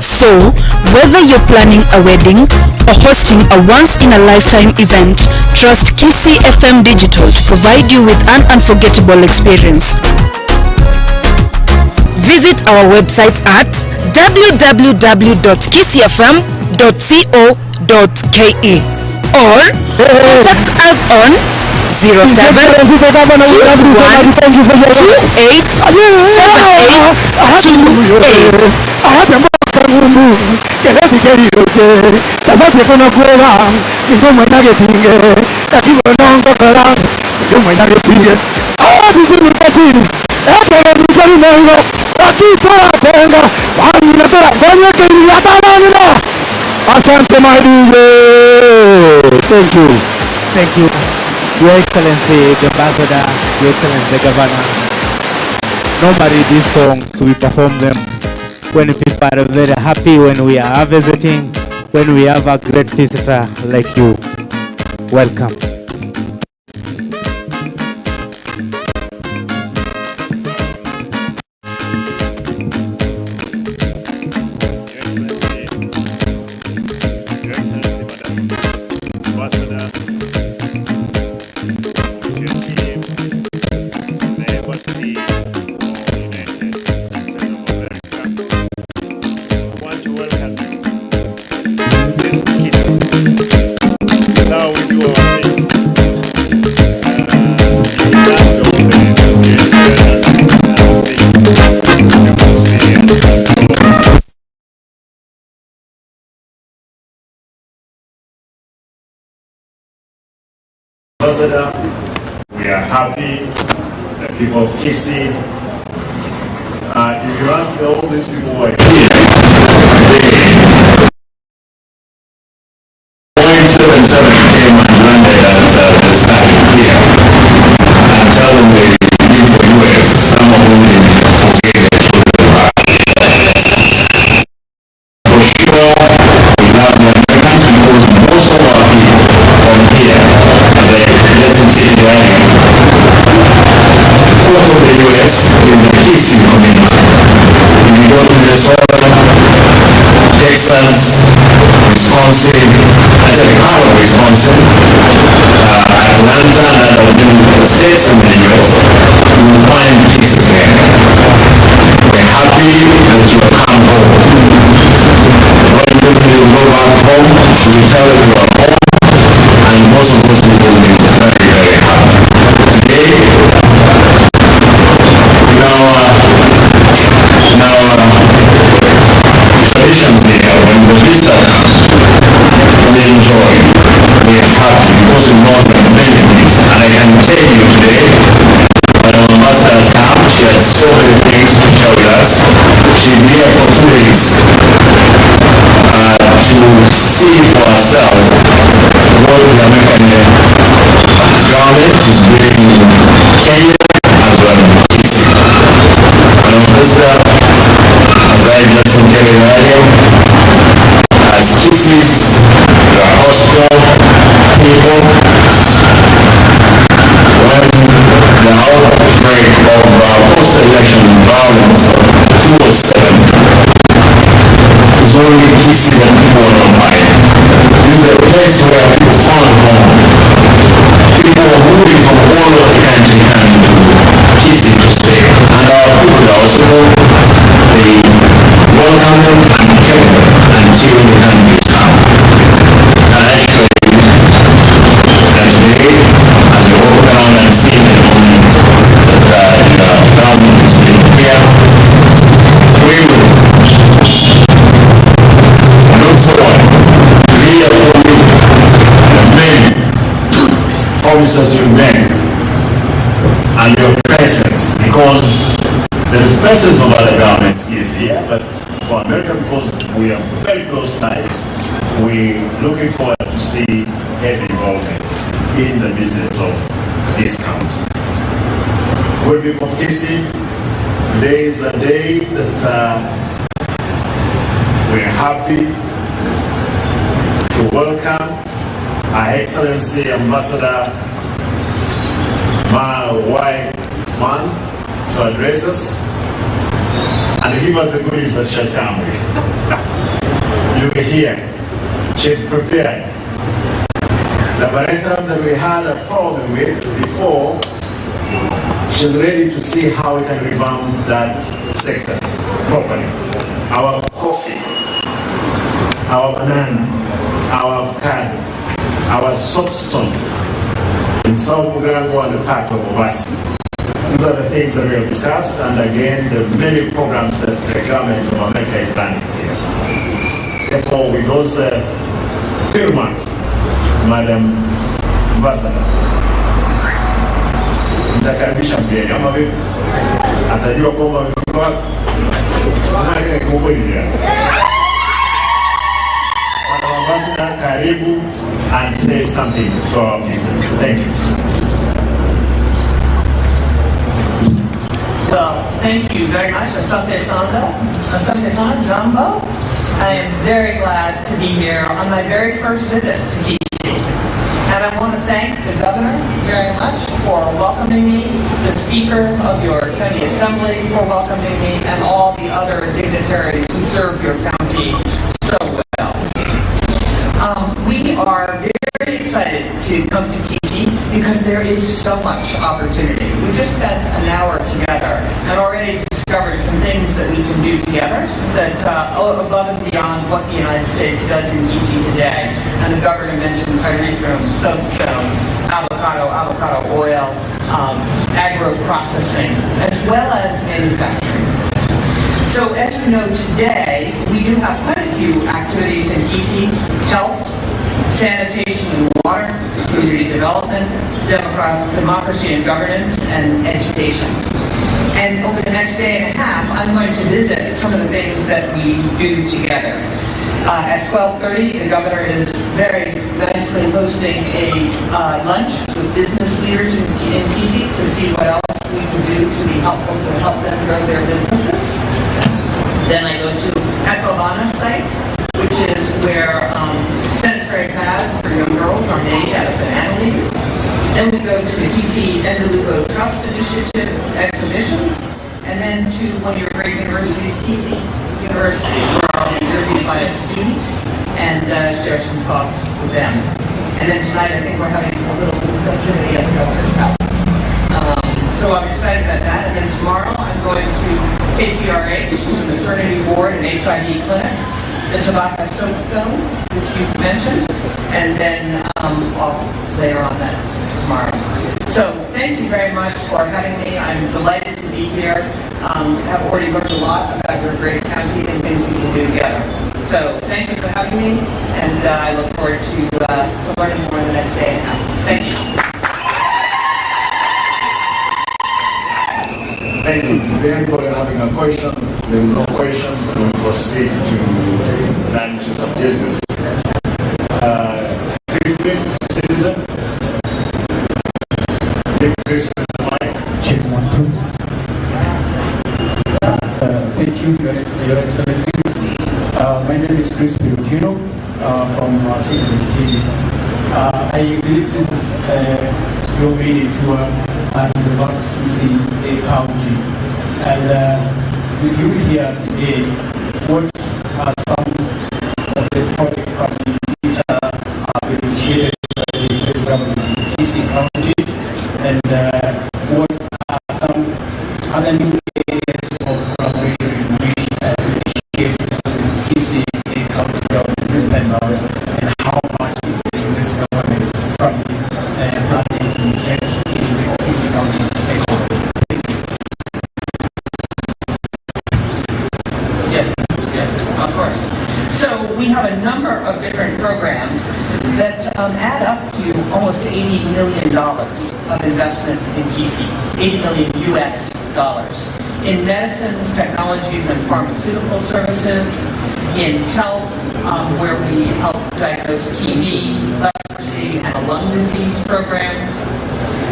So, whether you're planning a wedding or hosting a once-in-a-lifetime event, trust KISII FM Digital to provide you with an unforgettable experience. visit our website at www.kisifm.co.ke or contact us on 0728787828. Asante my DJ. Thank you. Thank you. Your Excellency, the Ambassador, Your Excellency, the Governor. Normally these songs, we perform them when people are very happy, when we are visiting, when we have a great visitor like you. Welcome. Ambassador, we are happy, the people of KISII. If you ask all these people who are here, 0.77 came and landed at the side here and tell them they live for US, some of whom they forget their children back. For sure, we love the Americans because most of our people from here, as I listen to the part of the US is the KISII community. If you go to Minnesota, Texas, Wisconsin, actually part of Wisconsin, Atlanta, and other states in the US, you will find KISII there. We're happy that you have come home. When you go back home, we tell you are home, and most of those people will be very, very happy. Today, traditions here, when the visitor comes, we enjoy, we are happy because we know the benefits. And I can tell you today, when our ambassador has come, she has so many things to share with us. She's here for 2 days to see for herself what the American government is doing in Kenya as well as KISII. And ambassador, as I just said earlier, as KISII's hospital people, when the outbreak of post-election violence of 2007, it's only KISII that people were on fire. This is a place where people found home. People were moving from all over the country coming to KISII to stay. And our people also, they welcome them and kept them until the country is calm. And actually, that today, as we walk around and see the moment that the government is doing here, we will look forward to hear from you, the many officers you met, and your presence, because the presence of other governments is here, but for America, because we are very close ties, we're looking forward to see heavy involvement in the business of this country. Good people of KISII, today is a day that we're happy to welcome Her Excellency Ambassador Meg Whiteman to address us and give us the goodies that she has come with. You can hear, she's prepared. The Barathram that we had a problem with before She's ready to see how we can revamp that sector properly. Our coffee, our banana, our avocado, our soapstone in South Mugirango and the part of Obasi. These are the things that we have discussed, and again, the many programs that the government of America is running here. Therefore, with those few remarks, Madam Ambassador, nitakaribisha mgeni ama vipi? Atajua kwamba amefika wapi? Madam Ambassador, karibu and say something to our people. Thank you. Well, thank you very much, Asante Sana Jumbo. I am very glad to be here on my very first visit to KISII. And I want to thank the governor very much for welcoming me, the speaker of your county assembly for welcoming me, and all the other dignitaries who serve your county so well. We are very excited to come to KISII because there is so much opportunity. We just spent an hour together and already discovered some things that we can do together that above and beyond what the United States does in KISII today. And the governor mentioned pyrethrum, soapstone, avocado oil, agro-processing, as well as manufacturing. So as you know today, we do have quite a few activities in KISII: health, sanitation and water, community development, democracy and governance, and education. And over the next day and a half, I'm going to visit some of the things that we do together. At 12:30, the governor is very nicely hosting a lunch with business leaders in KISII to see what else we can do to be helpful to help them grow their businesses. Then I go to Ecovana site, which is where sanitary pads for young girls are made out of banana leaves. Then we go to the KISII Endalupo Trust Initiative exhibition, and then to one of your great universities, KISII University, where I'll be interviewed by a student and share some thoughts with them. And then tonight I think we're having a little festivity at the governor's house. So I'm excited about that. And then tomorrow I'm going to KTRH, to the maternity ward and HIV clinic, the tobacco soapstone, which you mentioned, and then off later on that tomorrow. So thank you very much for having me. I'm delighted to be here. I've already learned a lot about your great county and things we can do together. So thank you for having me, and I look forward to learning more the next day and a half. Thank you. Thank you. Is anybody having a question? There is no question. We'll proceed to run to some business. Crispin, citizen. Give Crispin the mic. Check 1, 2. Thank you, Your Excellencies. My name is Crispin Utino from Citizen TV. I believe this is your meeting tour at the vast KISII County. And with you here today, what are some of the projects which are initiated by the U.S. government in KISII County, and what are some other new areas of collaboration in which initiated the KISII County government this time around, and how much is the U.S. government probably planning to inject in the KISII County's economy? Yes, of course. So we have a number of different programs that add up to almost $80 million of investment in KISII, $80 million US dollars, in medicines, technologies, and pharmaceutical services, in health, where we help diagnose TB, leprosy, and a lung disease program.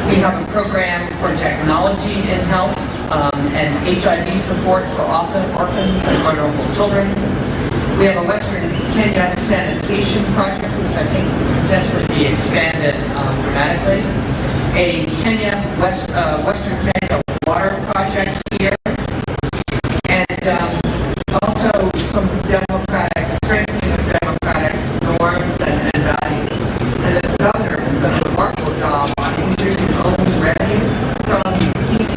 We have a program for technology in health, and HIV support for orphans and vulnerable children. We have a Western Kenya sanitation project, which I think could potentially be expanded dramatically. A Western Kenya water project here. And also some strengthening of democratic norms and values. And the governor has done a remarkable job on increasing own revenue from KISII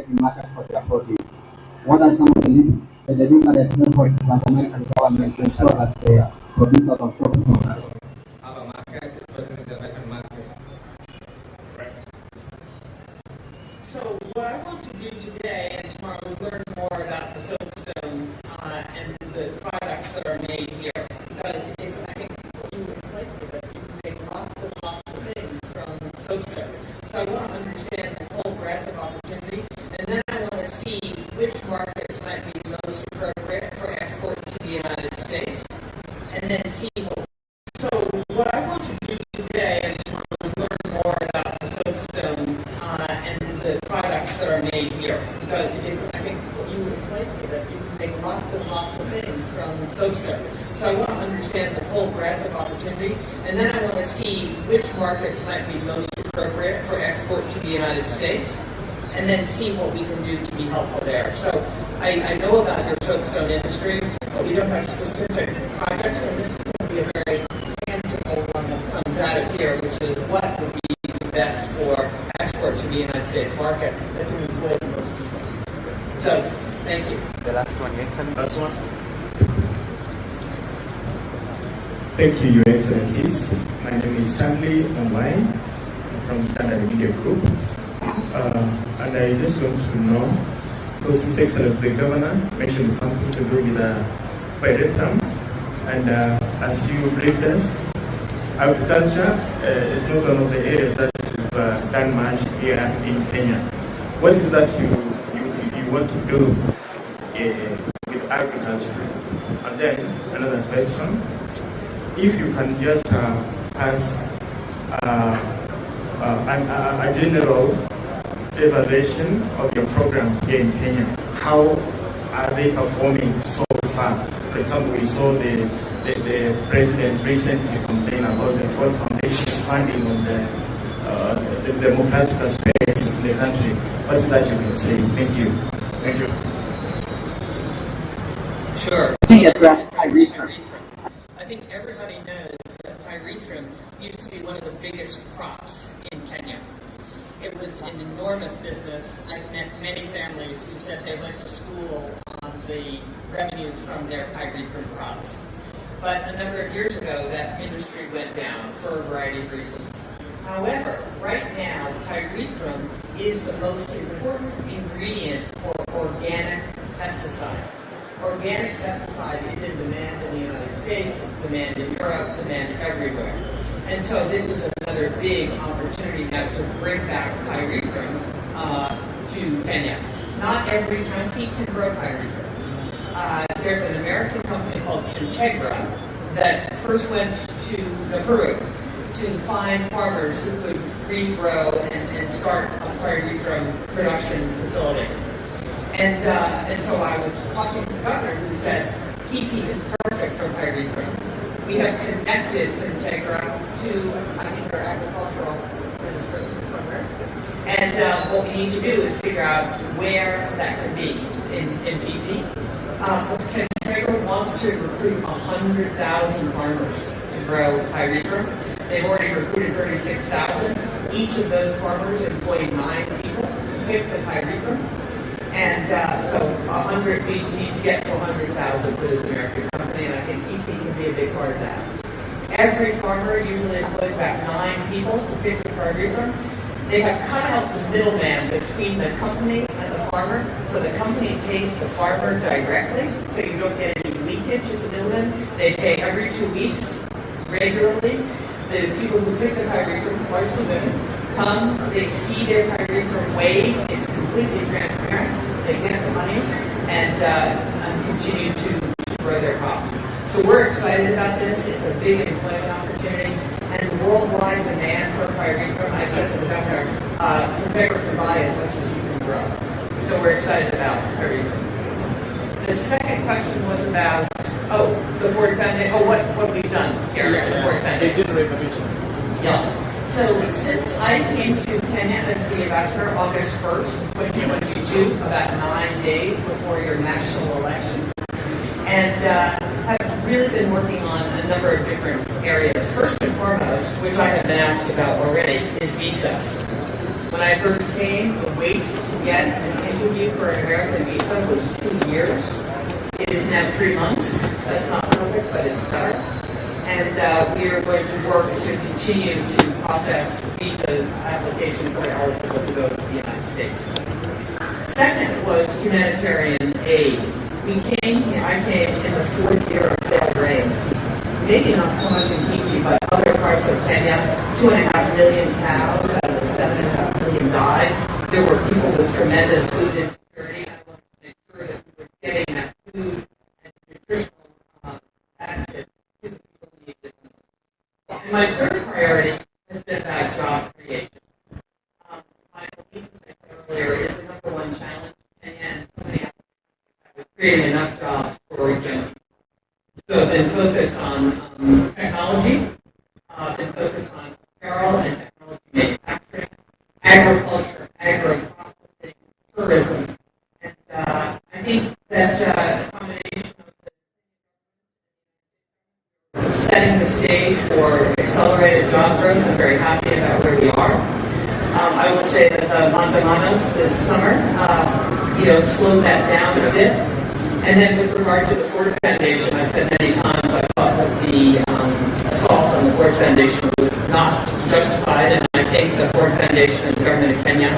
generating market for their produce. What are some of the legal efforts by the American government to ensure that the producers of soap have a market, especially the American market? So what I want to do today and tomorrow is learn more about the soapstone and the products that are made here, because it's, I think, you explained to me that you can make lots of things from soapstone. So I want to understand the full breadth of opportunity, and then I want to see which markets might be most appropriate for export to the United States, and then see what. So what I want to do today and tomorrow is learn more about the soapstone and the products that are made here, because it's, I think, you explained to me that you can make lots of things from soapstone. So I want to understand the full breadth of opportunity, and then I want to see which markets might be most appropriate for export to the United States, and then see what we can do to be helpful there. So I know about your soapstone industry, but we don't have specific projects, and this is going to be a very tangible one that comes out of here, which is what would be the best for export to the United States market that can employ most people. So, thank you. The last one, excellent. Last one. Thank you, Your Excellencies. My name is Stanley Omai from Standard Media Group. And I just want to know, because His Excellency the Governor mentioned something to do with pyrethrum, and as you briefed us, agriculture is not one of the areas that you've done much here in Kenya. What is that you want to do with agriculture? And then another question, if you can just pass a general evaluation of your programs here in Kenya. How are they performing so far? For example, we saw the president recently complain about the Ford Foundation funding on the democratic space in the country. What is that you can say? Thank you. Thank you. Sure. I think everybody knows that pyrethrum used to be one of the biggest crops in Kenya. It was an enormous business. I've met many families who said they went to school on the revenues from their pyrethrum crops. But a number of years ago, that industry went down for a variety of reasons. However, right now, pyrethrum is the most important ingredient for organic pesticide. Organic pesticide is in demand in the United States, demand in Europe, demand everywhere. And so this is another big opportunity now to bring back pyrethrum to Kenya. Not every county can grow pyrethrum. There's an American company called Integra that first went to Nakuru to find farmers who could regrow and start a pyrethrum production facility. And so I was talking to the governor who said, KISII is perfect for pyrethrum. We have connected Integra to, I think, our agricultural minister somewhere. And what we need to do is figure out where that could be in KISII. Integra wants to recruit 100,000 farmers to grow pyrethrum. They've already recruited 36,000. Each of those farmers employ 9 people to pick the pyrethrum. And so 100, we need to get to 100,000 for this American company, and I think KISII can be a big part of that. Every farmer usually employs about 9 people to pick the pyrethrum. They have cut out the middleman between the company and the farmer, so the company pays the farmer directly, so you don't get any leakage at the middleman. They pay every 2 weeks, regularly. The people who pick the pyrethrum, largely women, come, they see their pyrethrum weighed, it's completely transparent, they get the money, and continue to grow their crops. So we're excited about this. It's a big employment opportunity, and worldwide demand for pyrethrum. I said to the governor, Integra can buy as much as you can grow. So we're excited about pyrethrum. The second question was about, the Ford Foundation, what we've done here at the Ford Foundation. Yeah. So since I came to Kenya as the ambassador August 1st, 2022, about 9 days before your national election, and I've really been working on a number of different areas. First and foremost, which I have been asked about already, is visas. When I first came, the wait to get an interview for an American visa was 2 years. It is now 3 months. That's not perfect, but it's better. And we are going to work to continue to process visa applications that are eligible to go to the United States. Second was humanitarian aid. I came in the 4th year of failed rains. Maybe not so much in KISII, but other parts of Kenya. 2.5 million cows out of the 7.5 million died. There were people with tremendous food insecurity. I wanted to make sure that we were getting that food and nutritional access to the people who need it. And my third priority has been about job creation. My belief, as I said earlier, is the number one challenge in Kenya, and so many is creating enough jobs for young people. So I've been focused on technology, I've been focused on apparel and technology manufacturing, agriculture, agro-processing, tourism. And I think that a combination of setting the stage for accelerated job growth, I'm very happy about where we are. I would say that the Mandamanos this summer, slowed that down a bit. And then with regard to the Ford Foundation, I've said many times I thought that the assault on the Ford Foundation was not justified, and I think the Ford Foundation and the government of Kenya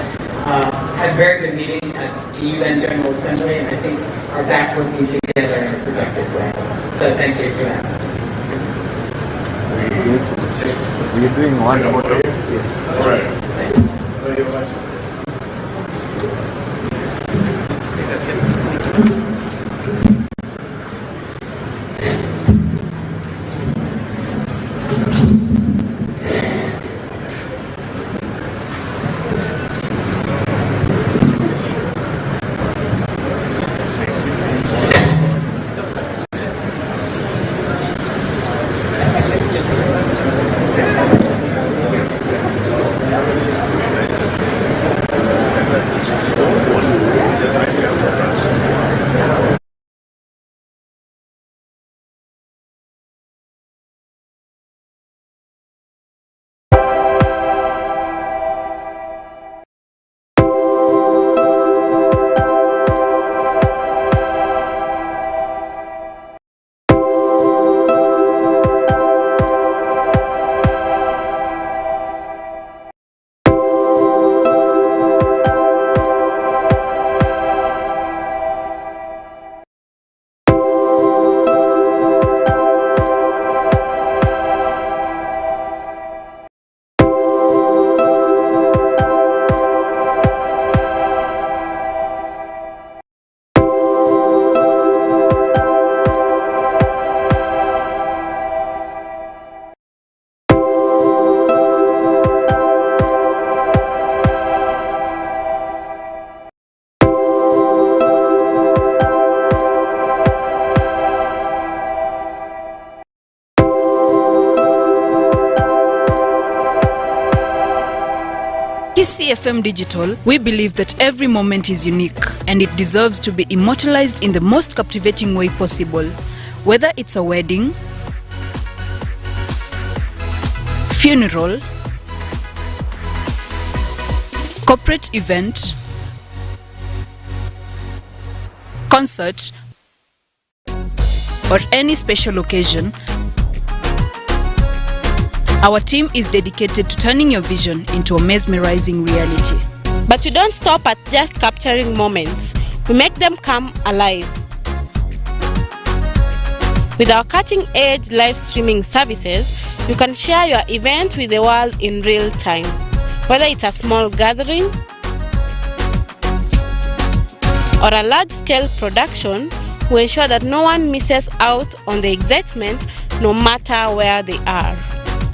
had a very good meeting at the UN General Assembly, and I think are back working together in a productive way. So thank you for that. We're doing wonderful. All right. Thank you. KISII FM Digital, we believe that every moment is unique and it deserves to be immortalized in the most captivating way possible. Whether it's a wedding, funeral, corporate event, concert, or any special occasion, our team is dedicated to turning your vision into a mesmerizing reality. But we don't stop at just capturing moments. We make them come alive. With our cutting-edge live streaming services, you can share your event with the world in real time. Whether it's a small gathering or a large-scale production, we ensure that no one misses out on the excitement, no matter where they are.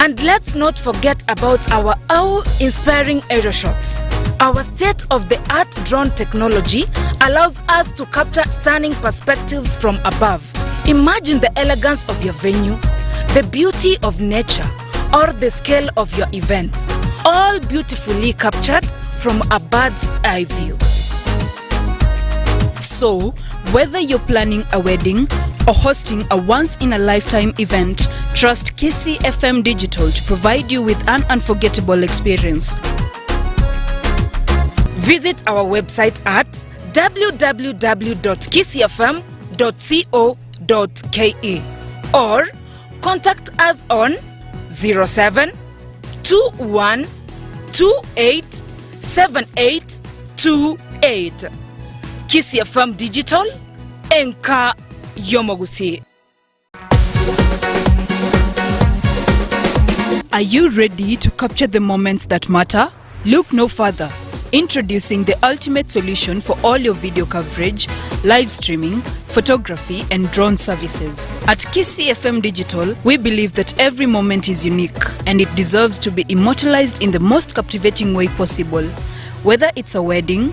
And let's not forget about our awe-inspiring aerial shots. Our state-of-the-art drone technology allows us to capture stunning perspectives from above. Imagine the elegance of your venue, the beauty of nature, or the scale of your event, all beautifully captured from a bird's eye view. So, whether you're planning a wedding or hosting a once-in-a-lifetime event, trust KISII FM Digital to provide you with an unforgettable experience. Visit our website at www.kisifm.co.ke or contact us on 07 21 28 7828. KISII FM Digital, Enka Yomogusi. Are you ready to capture the moments that matter? Look no further. Introducing the ultimate solution for all your video coverage, live streaming, photography, and drone services. At KISII FM Digital, we believe that every moment is unique and it deserves to be immortalized in the most captivating way possible. Whether it's a wedding,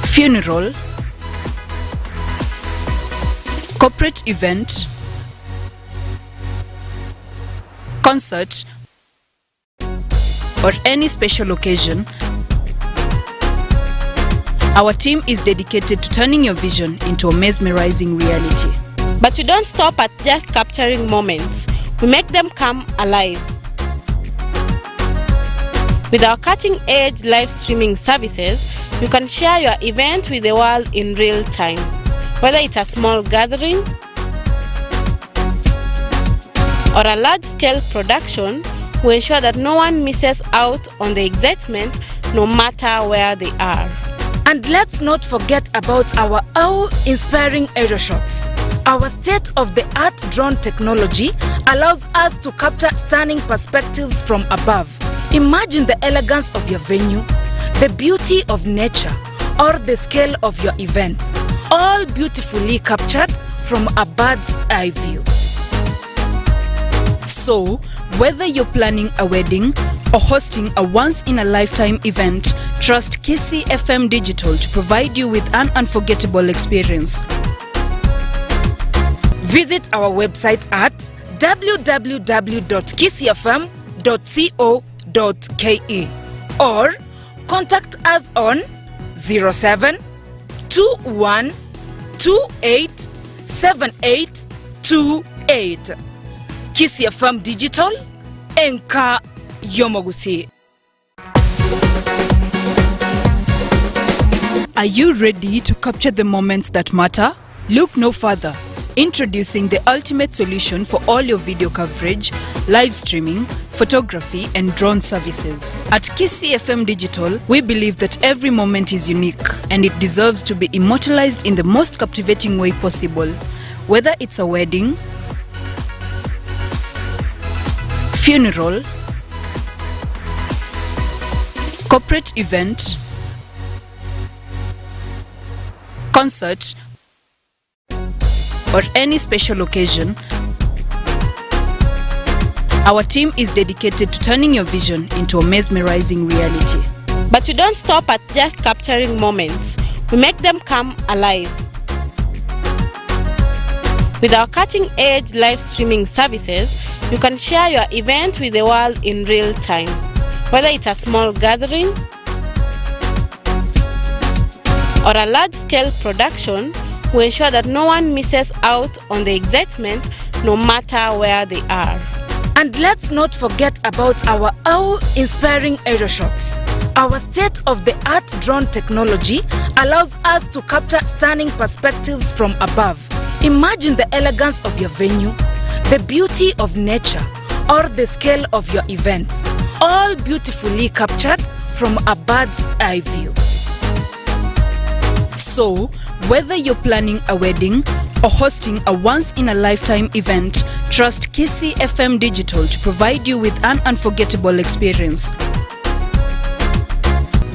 funeral, corporate event, concert, or any special occasion, our team is dedicated to turning your vision into a mesmerizing reality. But we don't stop at just capturing moments. We make them come alive. With our cutting-edge live streaming services, you can share your event with the world in real time. Whether it's a small gathering or a large-scale production, we ensure that no one misses out on the excitement, no matter where they are. And let's not forget about our awe-inspiring aerial shots. Our state-of-the-art drone technology allows us to capture stunning perspectives from above. Imagine the elegance of your venue, the beauty of nature, or the scale of your event, all beautifully captured from a bird's eye view. So, whether you're planning a wedding or hosting a once-in-a-lifetime event, trust KISII FM Digital to provide you with an unforgettable experience. Visit our website at www.kisifm.co.ke or contact us on 07 21 28 7828. KISII FM Digital, Enka Yomogusi. Are you ready to capture the moments that matter? Look no further. Introducing the ultimate solution for all your video coverage, live streaming, photography, and drone services. At KISII FM Digital, we believe that every moment is unique and it deserves to be immortalized in the most captivating way possible. Whether it's a wedding, funeral, corporate event, concert, or any special occasion, our team is dedicated to turning your vision into a mesmerizing reality. But we don't stop at just capturing moments. We make them come alive. With our cutting-edge live streaming services, you can share your event with the world in real time. Whether it's a small gathering or a large-scale production, we ensure that no one misses out on the excitement, no matter where they are. And let's not forget about our awe-inspiring aerial shots. Our state-of-the-art drone technology allows us to capture stunning perspectives from above. Imagine the elegance of your venue, the beauty of nature, or the scale of your event, all beautifully captured from a bird's eye view. So, whether you're planning a wedding or hosting a once-in-a-lifetime event, trust KISII FM Digital to provide you with an unforgettable experience.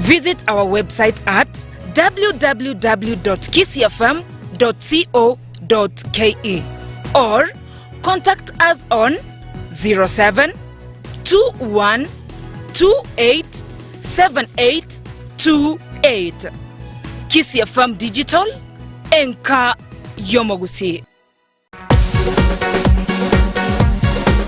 Visit our website at www.kisifm.co.ke or contact us on 07 21 28 7828. KISII FM Digital, Enka Yomogusi.